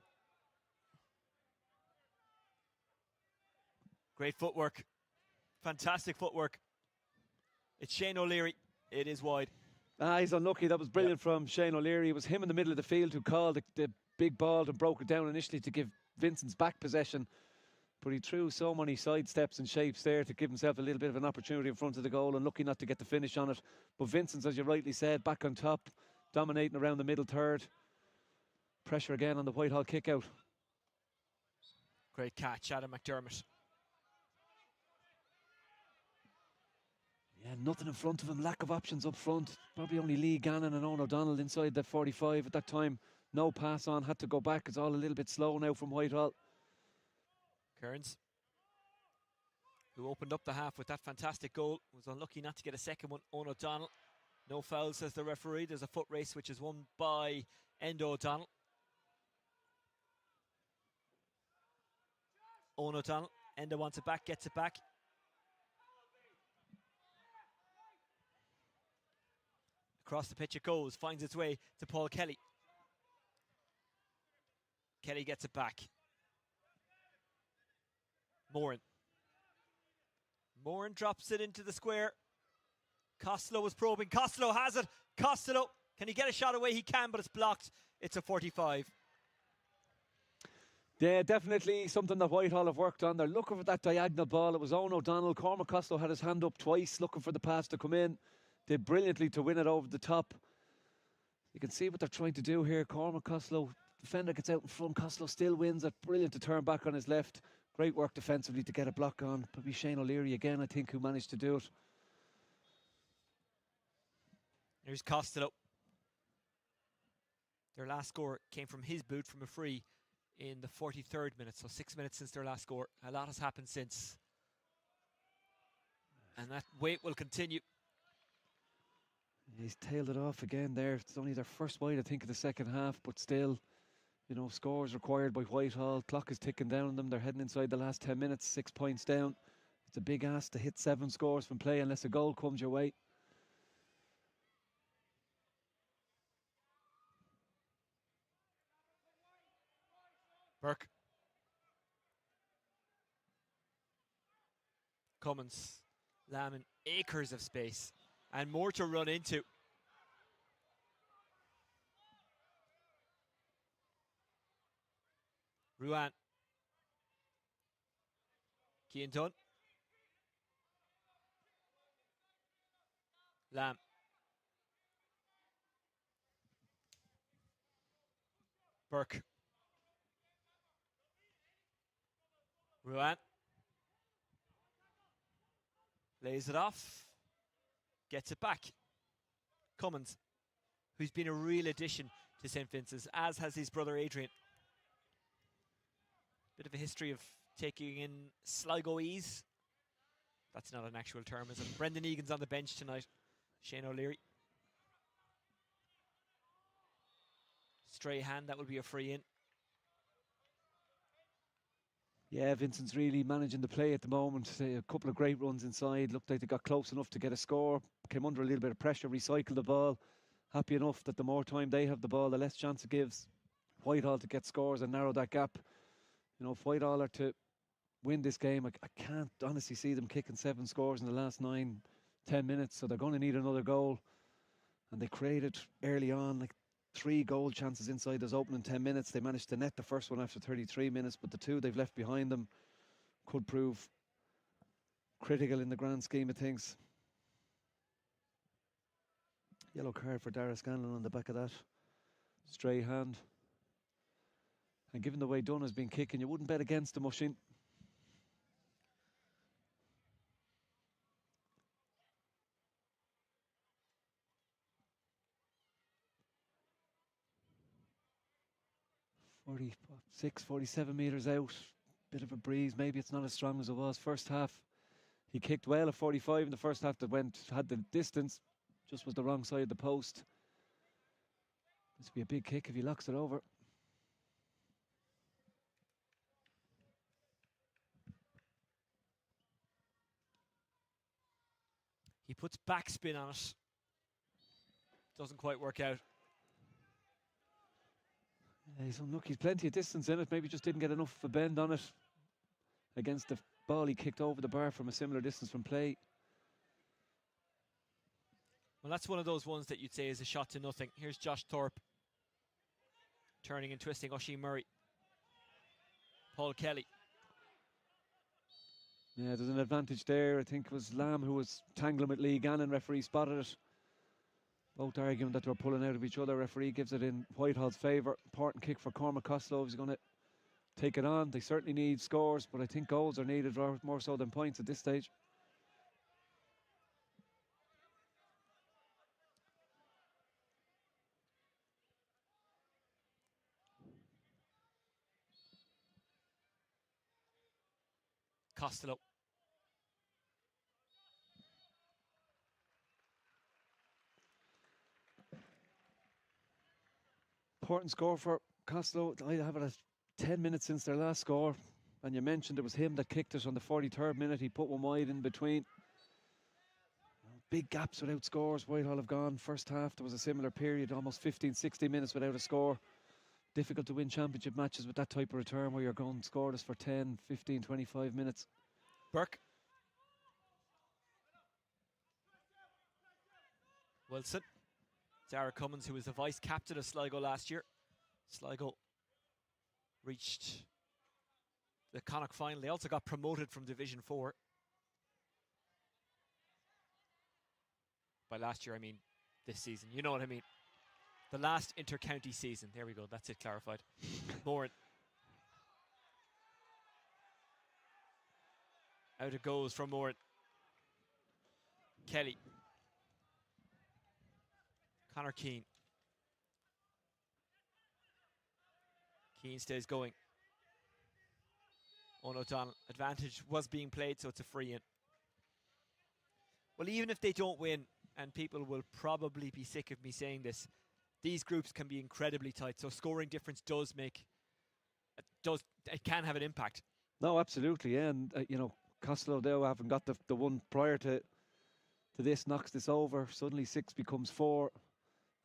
[SPEAKER 1] Great footwork. Fantastic footwork. It's Shane O'Leary. It is wide.
[SPEAKER 2] He's unlucky. That was brilliant from Shane O'Leary. It was him in the middle of the field who called the big ball and broke it down initially to give Vincent's back possession. But he threw so many side steps and shapes there to give himself a little bit of an opportunity in front of the goal and lucky not to get the finish on it. But Vincent's, as you rightly said, back on top, dominating around the middle third. Pressure again on the Whitehall kick out.
[SPEAKER 1] Great catch, Adam McDermott.
[SPEAKER 2] Yeah, nothing in front of him, lack of options up front. Probably only Lee Gannon and Owen O'Donnell inside the 45 at that time. No pass on, had to go back. It's all a little bit slow now from Whitehall.
[SPEAKER 1] Kearns, who opened up the half with that fantastic goal, was unlucky not to get a second one. Owen O'Donnell. No foul, says the referee. There's a foot race which is won by Endo O'Donnell. Owen O'Donnell. Endo wants it back, gets it back. Across the pitch it goes, finds its way to Paul Kelly. Kelly gets it back. Moran. Moran drops it into the square. Costello was probing. Costello has it. Costello, can he get a shot away? He can, but it's blocked. It's a 45.
[SPEAKER 2] Yeah, definitely something that Whitehall have worked on. They're looking for that diagonal ball. It was Owen O'Donnell. Cormac Costello had his hand up twice, looking for the pass to come in. Did brilliantly to win it over the top. You can see what they're trying to do here. Cormac Costello, defender gets out in front. Costello still wins it. Brilliant to turn back on his left. Great work defensively to get a block on. Probably Shane O'Leary again, I think, who managed to do it.
[SPEAKER 1] Here's Costello. Their last score came from his boot from a free in the 43rd minute, so 6 minutes since their last score. A lot has happened since. And that wait will continue.
[SPEAKER 2] He's tailed it off again there. It's only their first wide, I think, of the second half, but still, you know, scores required by Whitehall. Clock is ticking down on them. They're heading inside the last 10 minutes, 6 points down. It's a big ask to hit 7 scores from play unless a goal comes your way.
[SPEAKER 1] Burke. Cummins. Lamb in acres of space. And more to run into. Ruan. Cian Dunn. Lamb. Burke. Ruan. Lays it off. Gets it back. Cummins, who's been a real addition to St. Vincent's, as has his brother Adrian. Bit of a history of taking in Sligoese. That's not an actual term, is it? Brendan Egan's on the bench tonight. Shane O'Leary. Stray hand, that will be a free in.
[SPEAKER 2] Yeah, Vincent's really managing the play at the moment. A couple of great runs inside. Looked like they got close enough to get a score. Came under a little bit of pressure, recycled the ball. Happy enough that the more time they have the ball, the less chance it gives Whitehall to get scores and narrow that gap. You know, if Whitehall are to win this game, I can't honestly see them kicking 7 scores in the last 9-10 minutes. So they're going to need another goal. And they created early on, like 3 goal chances inside those opening 10 minutes. They managed to net the first one after 33 minutes, but the 2 they've left behind them could prove critical in the grand scheme of things. Yellow card for Dara Scanlon on the back of that. Stray hand. And given the way Dunn has been kicking, you wouldn't bet against him, Mushin. "46, 47 metres out. Bit of a breeze. Maybe it's not as strong as it was first half. He kicked well at 45 in the first half that had the distance. Just was the wrong side of the post. This will be a big kick if he locks it over.
[SPEAKER 1] He puts backspin on it. Doesn't quite work out.
[SPEAKER 2] Yeah, he's unlucky. He's plenty of distance in it. Maybe just didn't get enough of a bend on it against the ball he kicked over the bar from a similar distance from play.
[SPEAKER 1] Well, that's one of those ones that you'd say is a shot to nothing. Here's Josh Thorpe. Turning and twisting Oisin Murray. Paul Kelly.
[SPEAKER 2] Yeah, there's an advantage there. I think it was Lamb who was tangling with Lee Gannon. Referee spotted it. Both arguing that they were pulling out of each other. Referee gives it in Whitehall's favour. Important kick for Cormac Costello. He's going to take it on. They certainly need scores, but I think goals are needed more so than points at this stage.
[SPEAKER 1] Costello.
[SPEAKER 2] Important score for Costello. I have it at 10 minutes since their last score. And you mentioned it was him that kicked it on the 43rd minute. He put one wide in between. Big gaps without scores. Whitehall have gone. First half, there was a similar period, almost 15, 60 minutes without a score. Difficult to win championship matches with that type of return where you're going scoreless for 10, 15, 25 minutes.
[SPEAKER 1] Burke. Wilson. Dara Cummins, who was the vice captain of Sligo last year. Sligo reached the Connacht final. They also got promoted from Division 4. By last year, I mean this season. You know what I mean. The last inter-county season. There we go. That's it clarified. Moran. Out it goes from Moran. Kelly. Connor Keane. Keane stays going. Owen O'Donnell. Advantage was being played, so it's a free in. Well, even if they don't win, and people will probably be sick of me saying this, these groups can be incredibly tight. So scoring difference does it can have an impact.
[SPEAKER 2] No, absolutely, yeah. And Costello though, having got the one prior to this, knocks this over. Suddenly 6 becomes 4,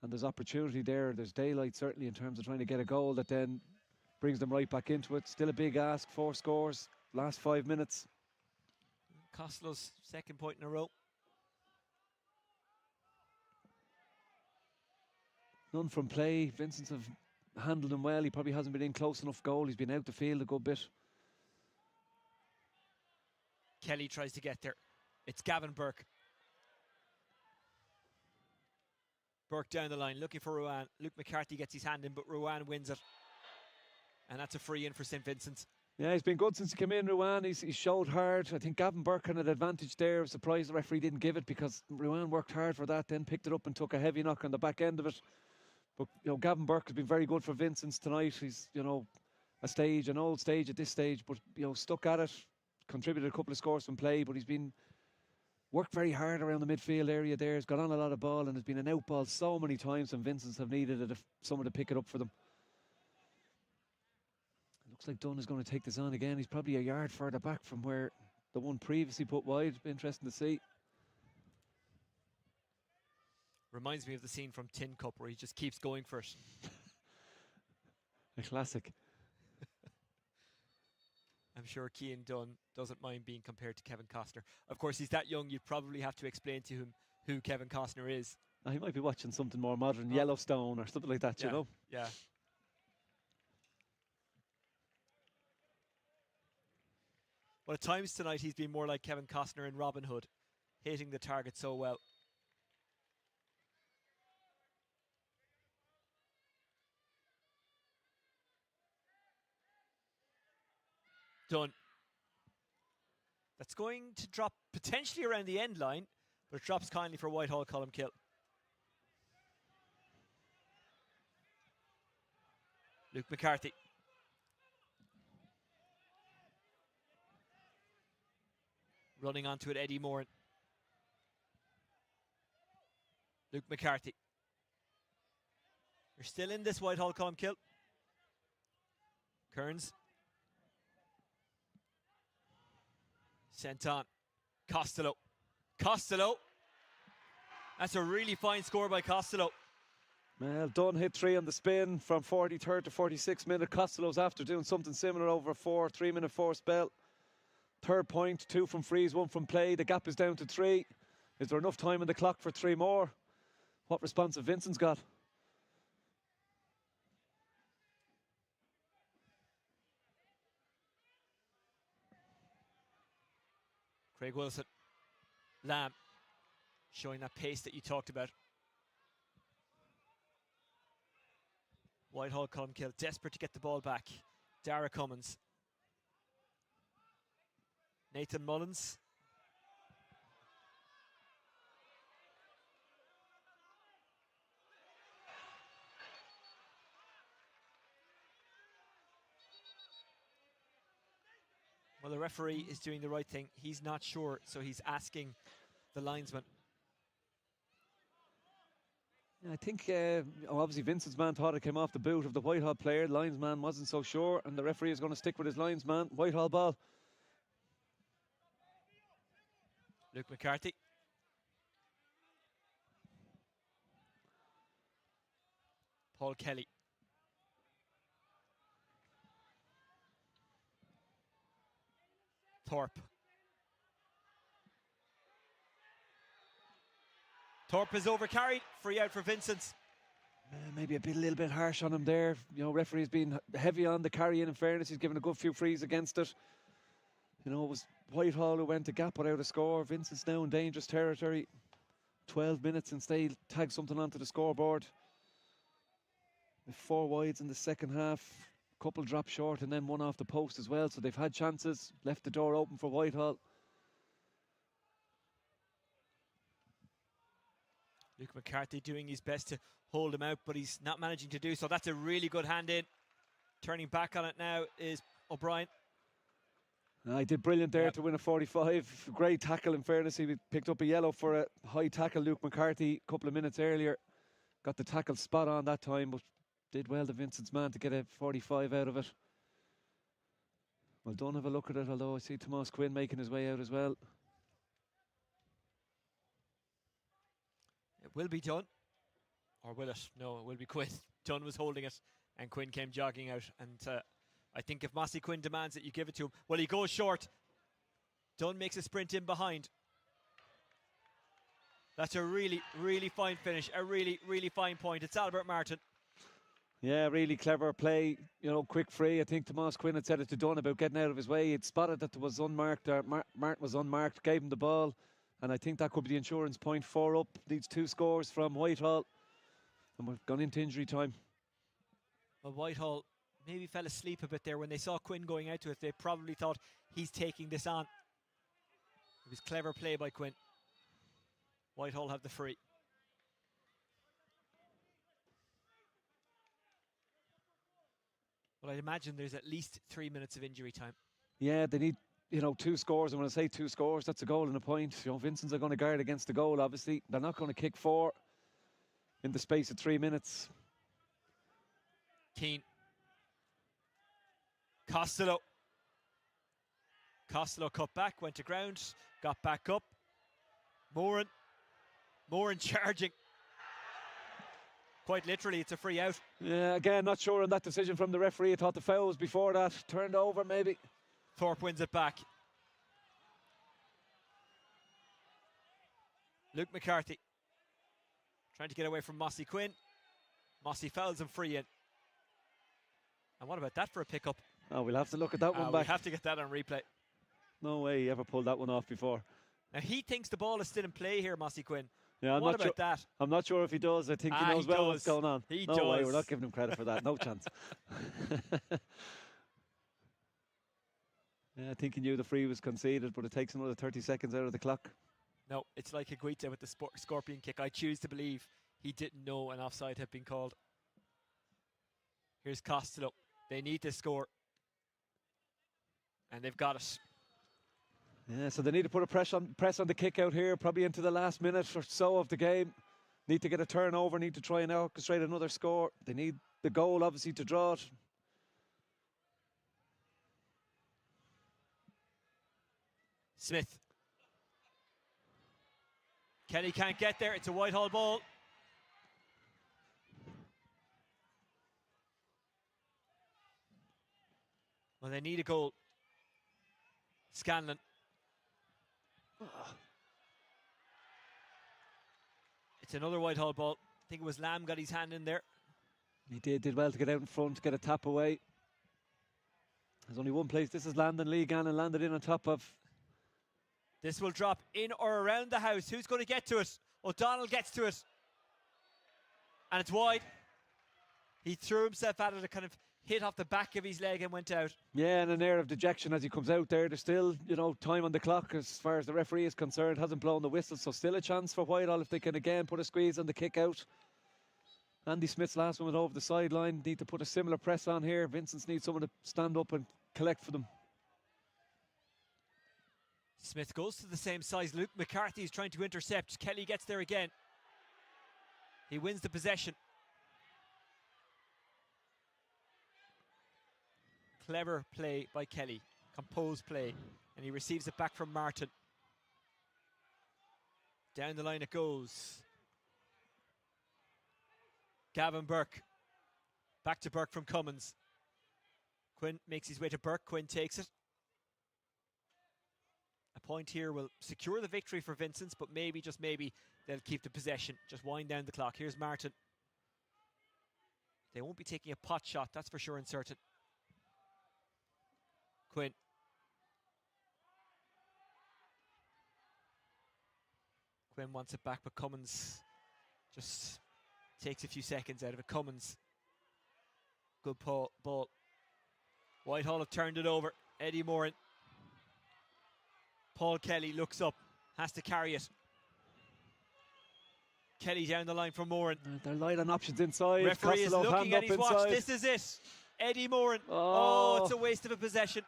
[SPEAKER 2] and there's opportunity there. There's daylight certainly in terms of trying to get a goal that then brings them right back into it. Still a big ask. 4 scores last 5 minutes.
[SPEAKER 1] Costello's second point in a row.
[SPEAKER 2] None from play. Vincents have handled him well. He probably hasn't been in close enough goal. He's been out the field a good bit.
[SPEAKER 1] Kelly tries to get there. It's Gavin Burke. Burke down the line, looking for Ruan. Luke McCarthy gets his hand in, but Ruan wins it. And that's a free in for St. Vincent's.
[SPEAKER 2] Yeah, he's been good since he came in, Ruan. He's showed hard. I think Gavin Burke had an advantage there. I'm surprised the referee didn't give it, because Ruan worked hard for that, then picked it up and took a heavy knock on the back end of it. But, Gavin Burke has been very good for Vincent's tonight. He's, an old stage at this stage, but, stuck at it. Contributed a couple of scores from play, but he's been worked very hard around the midfield area there. He's got on a lot of ball, and has been an out ball so many times, and Vincent's have needed it, someone to pick it up for them. It looks like Dunn is going to take this on again. He's probably a yard further back from where the one previously put wide. Be interesting to see.
[SPEAKER 1] Reminds me of the scene from Tin Cup where he just keeps going for it.
[SPEAKER 2] A classic.
[SPEAKER 1] I'm sure Cian Dunn doesn't mind being compared to Kevin Costner. Of course, he's that young, you'd probably have to explain to him who Kevin Costner is.
[SPEAKER 2] He might be watching something more modern, Yellowstone or something like that, you know?
[SPEAKER 1] Yeah. Well, at times tonight, he's been more like Kevin Costner in Robin Hood, hitting the target so well. Done. That's going to drop potentially around the end line, but it drops kindly for Whitehall Colmcille. Luke McCarthy. Running onto it, Eddie Moran. Luke McCarthy. You're still in this, Whitehall Colmcille. Kearns. Sent on. Costello. That's a really fine score by Costello.
[SPEAKER 2] Well done, hit 3 on the spin from 43rd to 46th minute. Costello's after doing something similar over a 3-minute 4 spell. Third point, 2 from frees, 1 from play. The gap is down to 3. Is there enough time on the clock for 3 more? What response have Vincent's got?
[SPEAKER 1] Craig Wilson. Lamb. Showing that pace that you talked about. Whitehall Colmcille desperate to get the ball back. Dara Cummins. Nathan Mullins. Well, the referee is doing the right thing. He's not sure, so he's asking the linesman.
[SPEAKER 2] I think, obviously, Vincent's man thought it came off the boot of the Whitehall player. Linesman wasn't so sure, and the referee is going to stick with his linesman. Whitehall ball.
[SPEAKER 1] Luke McCarthy. Paul Kelly. Thorpe. Thorpe is overcarried. Free out for Vincents.
[SPEAKER 2] Maybe a little bit harsh on him there. Referee's been heavy on the carry in fairness. He's given a good few frees against it. It was Whitehall who went to gap without a score. Vincent's now in dangerous territory. 12 minutes since they tagged something onto the scoreboard. 4 wides in the second half. Couple dropped short and then one off the post as well. So they've had chances, left the door open for Whitehall.
[SPEAKER 1] Luke McCarthy doing his best to hold him out, but he's not managing to do so. That's a really good hand in. Turning back on it now is O'Brien.
[SPEAKER 2] He did brilliant there to win a 45. Great tackle, in fairness. He picked up a yellow for a high tackle. Luke McCarthy a couple of minutes earlier got the tackle spot on that time, but did well, the Vincents man, to get a 45 out of it. Well done, have a look at it, although I see Tomas Quinn making his way out as well.
[SPEAKER 1] It will be done. Or will it? No, it will be Quinn. Dunn was holding it and Quinn came jogging out. And I think if Mossy Quinn demands it, you give it to him. Well, he goes short. Dunn makes a sprint in behind. That's a really, really fine finish. A really, really fine point. It's Albert Martin.
[SPEAKER 2] Yeah, really clever play. You know, quick free. I think Tomas Quinn had said it to Dunn about getting out of his way. He'd spotted that there was unmarked. Martin was unmarked, gave him the ball. And I think that could be the insurance point. 4 up. Needs 2 scores from Whitehall. And we've gone into injury time.
[SPEAKER 1] Well, Whitehall maybe fell asleep a bit there when they saw Quinn going out to it. They probably thought he's taking this on. It was clever play by Quinn. Whitehall have the free. Well, I'd imagine there's at least 3 minutes of injury time.
[SPEAKER 2] Yeah, they need, 2 scores. And when I say 2 scores, that's a goal and a point. Vincents are going to guard against the goal, obviously. They're not going to kick 4 in the space of 3 minutes.
[SPEAKER 1] Keane. Costello. Costello cut back, went to ground, got back up. Moran charging. Quite literally, it's a free out.
[SPEAKER 2] Yeah, again, not sure on that decision from the referee. I thought the foul was before that. Turned over, maybe.
[SPEAKER 1] Thorpe wins it back. Luke McCarthy trying to get away from Mossy Quinn. Mossy fouls him free in. And what about that for a pickup?
[SPEAKER 2] Oh, we'll have to look at that one back.
[SPEAKER 1] We'll have to get that on replay.
[SPEAKER 2] No way he ever pulled that one off before.
[SPEAKER 1] Now he thinks the ball is still in play here, Mossy Quinn.
[SPEAKER 2] Yeah,
[SPEAKER 1] what about that?
[SPEAKER 2] I'm not sure if he does. I think he knows well what's going on.
[SPEAKER 1] He
[SPEAKER 2] no
[SPEAKER 1] does.
[SPEAKER 2] way, we're not giving him credit for that. No chance. Yeah, I think he knew the free was conceded, but it takes another 30 seconds out of the clock.
[SPEAKER 1] No, it's like Higuita with the scorpion kick. I choose to believe he didn't know an offside had been called. Here's Costello. They need to score. And they've got it.
[SPEAKER 2] Yeah, so they need to put a press on the kick out here, probably into the last minute or so of the game. Need to get a turnover, need to try and orchestrate another score. They need the goal, obviously, to draw it.
[SPEAKER 1] Smith. Kelly can't get there. It's a Whitehall ball. Well, they need a goal. Scanlon. It's another Whitehall ball. I think it was Lamb got his hand in there.
[SPEAKER 2] He did well to get out in front, get a tap away. There's only one place. This is Landon Lee Gannon landed in on top of.
[SPEAKER 1] This will drop in or around the house. Who's going to get to it? O'Donnell gets to it. And it's wide. He threw himself at it. It kind of hit off the back of his leg and went out.
[SPEAKER 2] Yeah, and an air of dejection as he comes out there. There's still, time on the clock as far as the referee is concerned. Hasn't blown the whistle, so still a chance for Whitehall if they can again put a squeeze on the kick out. Andy Smith's last one went over the sideline. Need to put a similar press on here. Vincents need someone to stand up and collect for them.
[SPEAKER 1] Smith goes to the same size. Luke McCarthy is trying to intercept. Kelly gets there again. He wins the possession. Clever play by Kelly. Composed play. And he receives it back from Martin. Down the line it goes. Gavin Burke. Back to Burke from Cummins. Quinn makes his way to Burke. Quinn takes it. A point here will secure the victory for Vincents, but maybe, just maybe, they'll keep the possession. Just wind down the clock. Here's Martin. They won't be taking a pot shot, that's for sure and certain. Quinn. Quinn wants it back, but Cummins just takes a few seconds out of it. Cummins Good ball. Whitehall have turned it over. Eddie Moran. Paul Kelly looks up. Has to carry it. Kelly down the line for Moran.
[SPEAKER 2] They're light on options inside.
[SPEAKER 1] Referee is
[SPEAKER 2] Costello,
[SPEAKER 1] looking
[SPEAKER 2] hand
[SPEAKER 1] at his
[SPEAKER 2] up
[SPEAKER 1] watch.
[SPEAKER 2] inside.
[SPEAKER 1] This is it. Eddie Moran.
[SPEAKER 2] Oh,
[SPEAKER 1] It's a waste of a possession.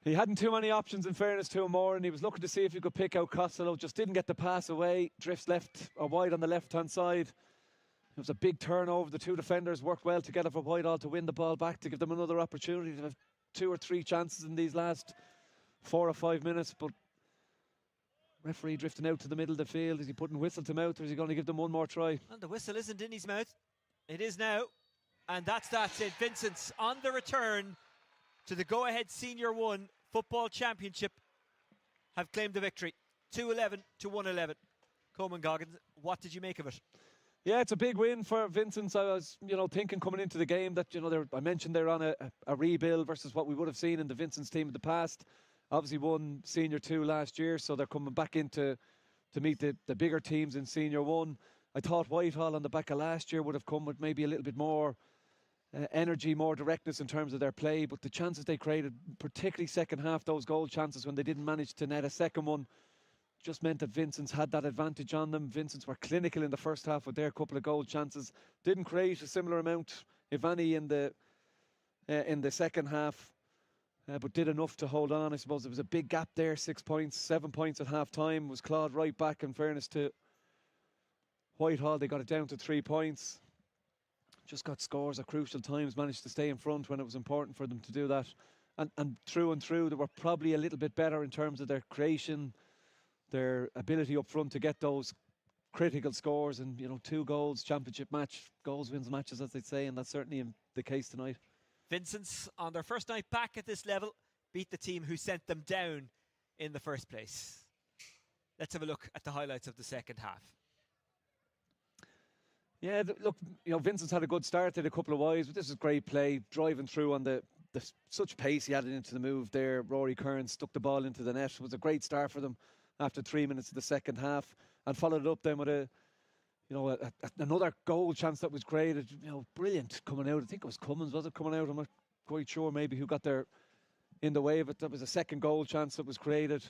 [SPEAKER 2] He hadn't too many options, in fairness to him, more, and he was looking to see if he could pick out Costello. Just didn't get the pass away. Drifts left or wide on the left-hand side. It was a big turnover. The two defenders worked well together for Whitehall to win the ball back, to give them another opportunity to have 2 or 3 chances in these last 4 or 5 minutes. But referee drifting out to the middle of the field. Is he putting whistle to mouth, or is he going to give them one more try?
[SPEAKER 1] Well, the whistle isn't in his mouth. It is now. And that's that. St. Vincent's on the return to the go-ahead Senior 1 Football Championship have claimed the victory. 2-11 to 1-11. Coleman Goggins, what did you make of it?
[SPEAKER 2] Yeah, it's a big win for Vincents. I was, thinking coming into the game that, I mentioned they're on a rebuild versus what we would have seen in the Vincents team in the past. Obviously won Senior 2 last year, so they're coming back to meet the bigger teams in Senior 1. I thought Whitehall on the back of last year would have come with maybe a little bit more energy, more directness in terms of their play, but the chances they created, particularly second half, those goal chances when they didn't manage to net a second one, just meant that Vincents had that advantage on them. Vincents were clinical in the first half with their couple of goal chances. Didn't create a similar amount, if any, in the second half, but did enough to hold on. I suppose there was a big gap there, 6 points, 7 points at half time, was clawed right back. In fairness to Whitehall, they got it down to 3 points. Just got scores at crucial times, managed to stay in front when it was important for them to do that. And through, they were probably a little bit better in terms of their creation, their ability up front to get those critical scores. And, 2 goals, championship match, goals wins matches, as they say, and that's certainly the case tonight.
[SPEAKER 1] Vincents, on their first night back at this level, beat the team who sent them down in the first place. Let's have a look at the highlights of the second half.
[SPEAKER 2] Yeah, look, Vincent's had a good start, did a couple of wides, but this is great play, driving through on the such pace he added into the move there. Rory Kern stuck the ball into the net. It was a great start for them after 3 minutes of the second half, and followed it up then with another goal chance that was created. Brilliant coming out. I think it was Cummins, was it coming out? I'm not quite sure maybe who got there in the way of it. That was a second goal chance that was created.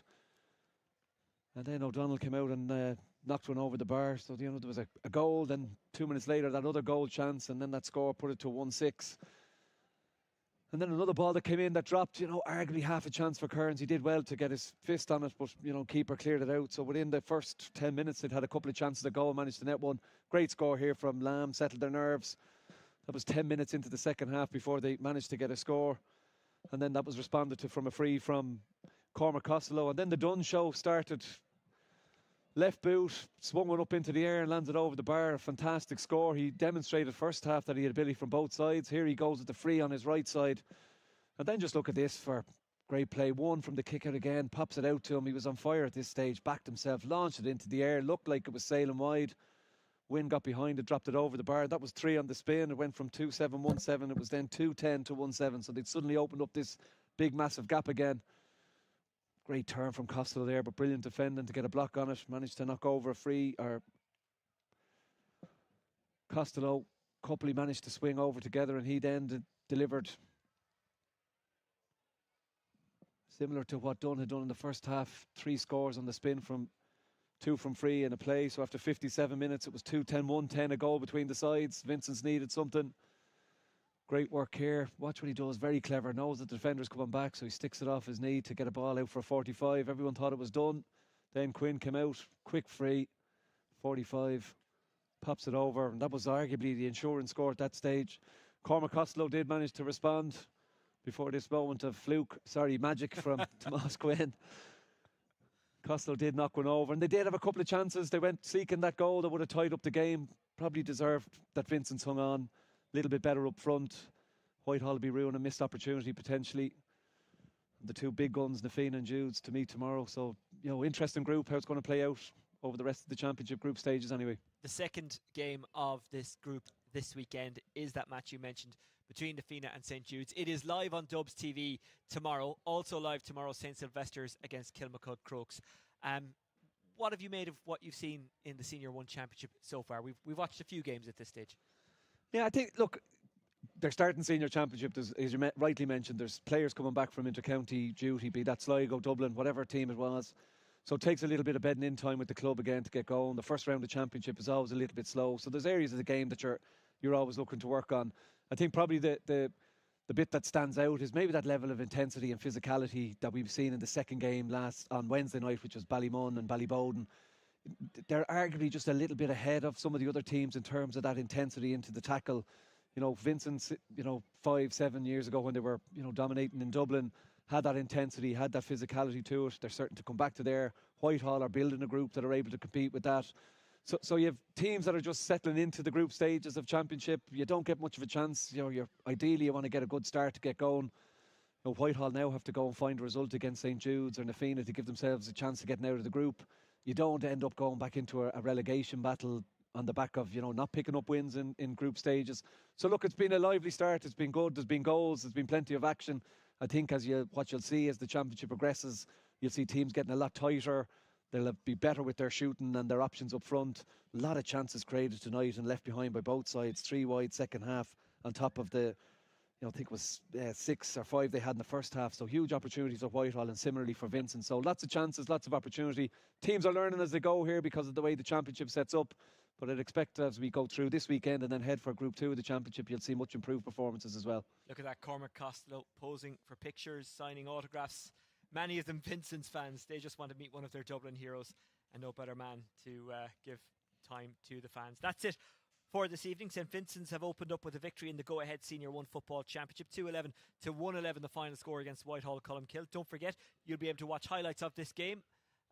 [SPEAKER 2] And then O'Donnell came out and knocked one over the bar. So, there was a goal. Then 2 minutes later, that other goal chance. And then that score put it to 1-6. And then another ball that came in that dropped, arguably half a chance for Kearns. He did well to get his fist on it, but, keeper cleared it out. So within the first 10 minutes, they'd had a couple of chances to goal, managed to net one. Great score here from Lamb, settled their nerves. That was 10 minutes into the second half before they managed to get a score. And then that was responded to from a free from Cormac Costello. And then the Dunn show started. Left boot, swung one up into the air and landed over the bar. A fantastic score. He demonstrated first half that he had ability from both sides. Here he goes with the free on his right side. And then just look at this for great play. One from the kick out again, pops it out to him. He was on fire at this stage, backed himself, launched it into the air, looked like it was sailing wide. Wind got behind it, dropped it over the bar. That was 3 on the spin. It went from 2-7, 1-7. It was then 2-10 to 1-7. So they'd suddenly opened up this big, massive gap again. Great turn from Costello there, but brilliant defending to get a block on it. Managed to knock over a free, or Costello, Copley managed to swing over together, and he then delivered similar to what Dunn had done in the first half. 3 scores on the spin, from 2 from free and a play. So after 57 minutes, it was 2-10, 1-10, a goal between the sides. Vincent's needed something. Great work here. Watch what he does. Very clever. Knows that the defender's coming back, so he sticks it off his knee to get a ball out for a 45. Everyone thought it was done. Then Quinn came out. Quick free. 45. Pops it over. And that was arguably the insurance score at that stage. Cormac Costello did manage to respond before this moment of magic from Tomas Quinn. Costello did knock one over. And they did have a couple of chances. They went seeking that goal that would have tied up the game. Probably deserved that Vincent's hung on. A little bit better up front. Whitehall will be ruining a missed opportunity potentially. The 2 big guns, Nafina and Judes, to meet tomorrow. So, interesting group, how it's going to play out over the rest of the championship group stages anyway.
[SPEAKER 1] The second game of this group this weekend is that match you mentioned between Nafina and St. Jude's. It is live on Dubs TV tomorrow. Also live tomorrow, St. Sylvester's against Kilmacud Crokes. What have you made of what you've seen in the Senior 1 Championship so far? We've watched a few games at this stage.
[SPEAKER 2] Yeah, I think, look, they're starting senior championship. As you rightly mentioned, there's players coming back from inter-county duty, be that Sligo, Dublin, whatever team it was. So it takes a little bit of bedding in time with the club again to get going. The first round of championship is always a little bit slow. So there's areas of the game that you're always looking to work on. I think probably the bit that stands out is maybe that level of intensity and physicality that we've seen in the second game on Wednesday night, which was Ballymun and Ballybowden. They're arguably just a little bit ahead of some of the other teams in terms of that intensity into the tackle. Vincents, 5-7 years ago when they were, dominating in Dublin, had that intensity, had that physicality to it. They're certain to come back to there. Whitehall are building a group that are able to compete with that. So you have teams that are just settling into the group stages of championship. You don't get much of a chance. Ideally you want to get a good start to get going. Whitehall now have to go and find a result against St. Jude's or Nafina to give themselves a chance of getting out of the group. You don't end up going back into a relegation battle on the back of, not picking up wins in group stages. So look, it's been a lively start. It's been good. There's been goals. There's been plenty of action. I think what you'll see as the championship progresses, you'll see teams getting a lot tighter. They'll be better with their shooting and their options up front. A lot of chances created tonight and left behind by both sides. 3 wide second half on top of the, I think it was 6 or 5 they had in the first half. So huge opportunities at Whitehall and similarly for Vincents. So lots of chances, lots of opportunity. Teams are learning as they go here because of the way the championship sets up. But I'd expect as we go through this weekend and then head for Group 2 of the championship, you'll see much improved performances as well.
[SPEAKER 1] Look at that, Cormac Costello posing for pictures, signing autographs. Many of them Vincents fans. They just want to meet one of their Dublin heroes, and no better man to give time to the fans. That's it for this evening. St. Vincent's have opened up with a victory in the go-ahead Senior 1 Football Championship, 2-11 to 1-11, the final score against Whitehall Colmcille. Don't forget, you'll be able to watch highlights of this game,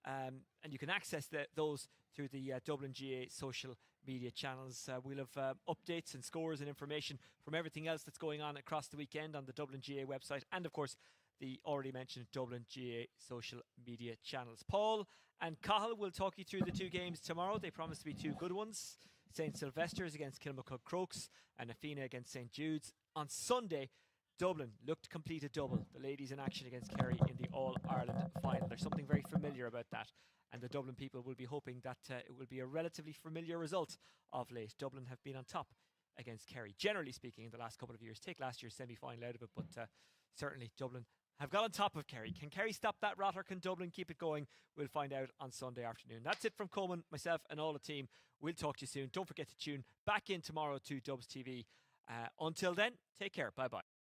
[SPEAKER 1] and you can access those through the Dublin GA social media channels. We'll have updates and scores and information from everything else that's going on across the weekend on the Dublin GA website and, of course, the already mentioned Dublin GA social media channels. Paul and Cahill will talk you through the 2 games tomorrow. They promise to be 2 good ones. St. Sylvester's against Kilmacud Crokes and Nafina against St. Jude's. On Sunday, Dublin looked to complete a double. The ladies in action against Kerry in the All-Ireland final. There's something very familiar about that, and the Dublin people will be hoping that it will be a relatively familiar result of late. Dublin have been on top against Kerry, generally speaking, in the last couple of years. Take last year's semi-final out of it, but certainly Dublin have got on top of Kerry. Can Kerry stop that rot, or can Dublin keep it going? We'll find out on Sunday afternoon. That's it from Coleman, myself and all the team. We'll talk to you soon. Don't forget to tune back in tomorrow to Dubs TV. Until then, take care. Bye-bye.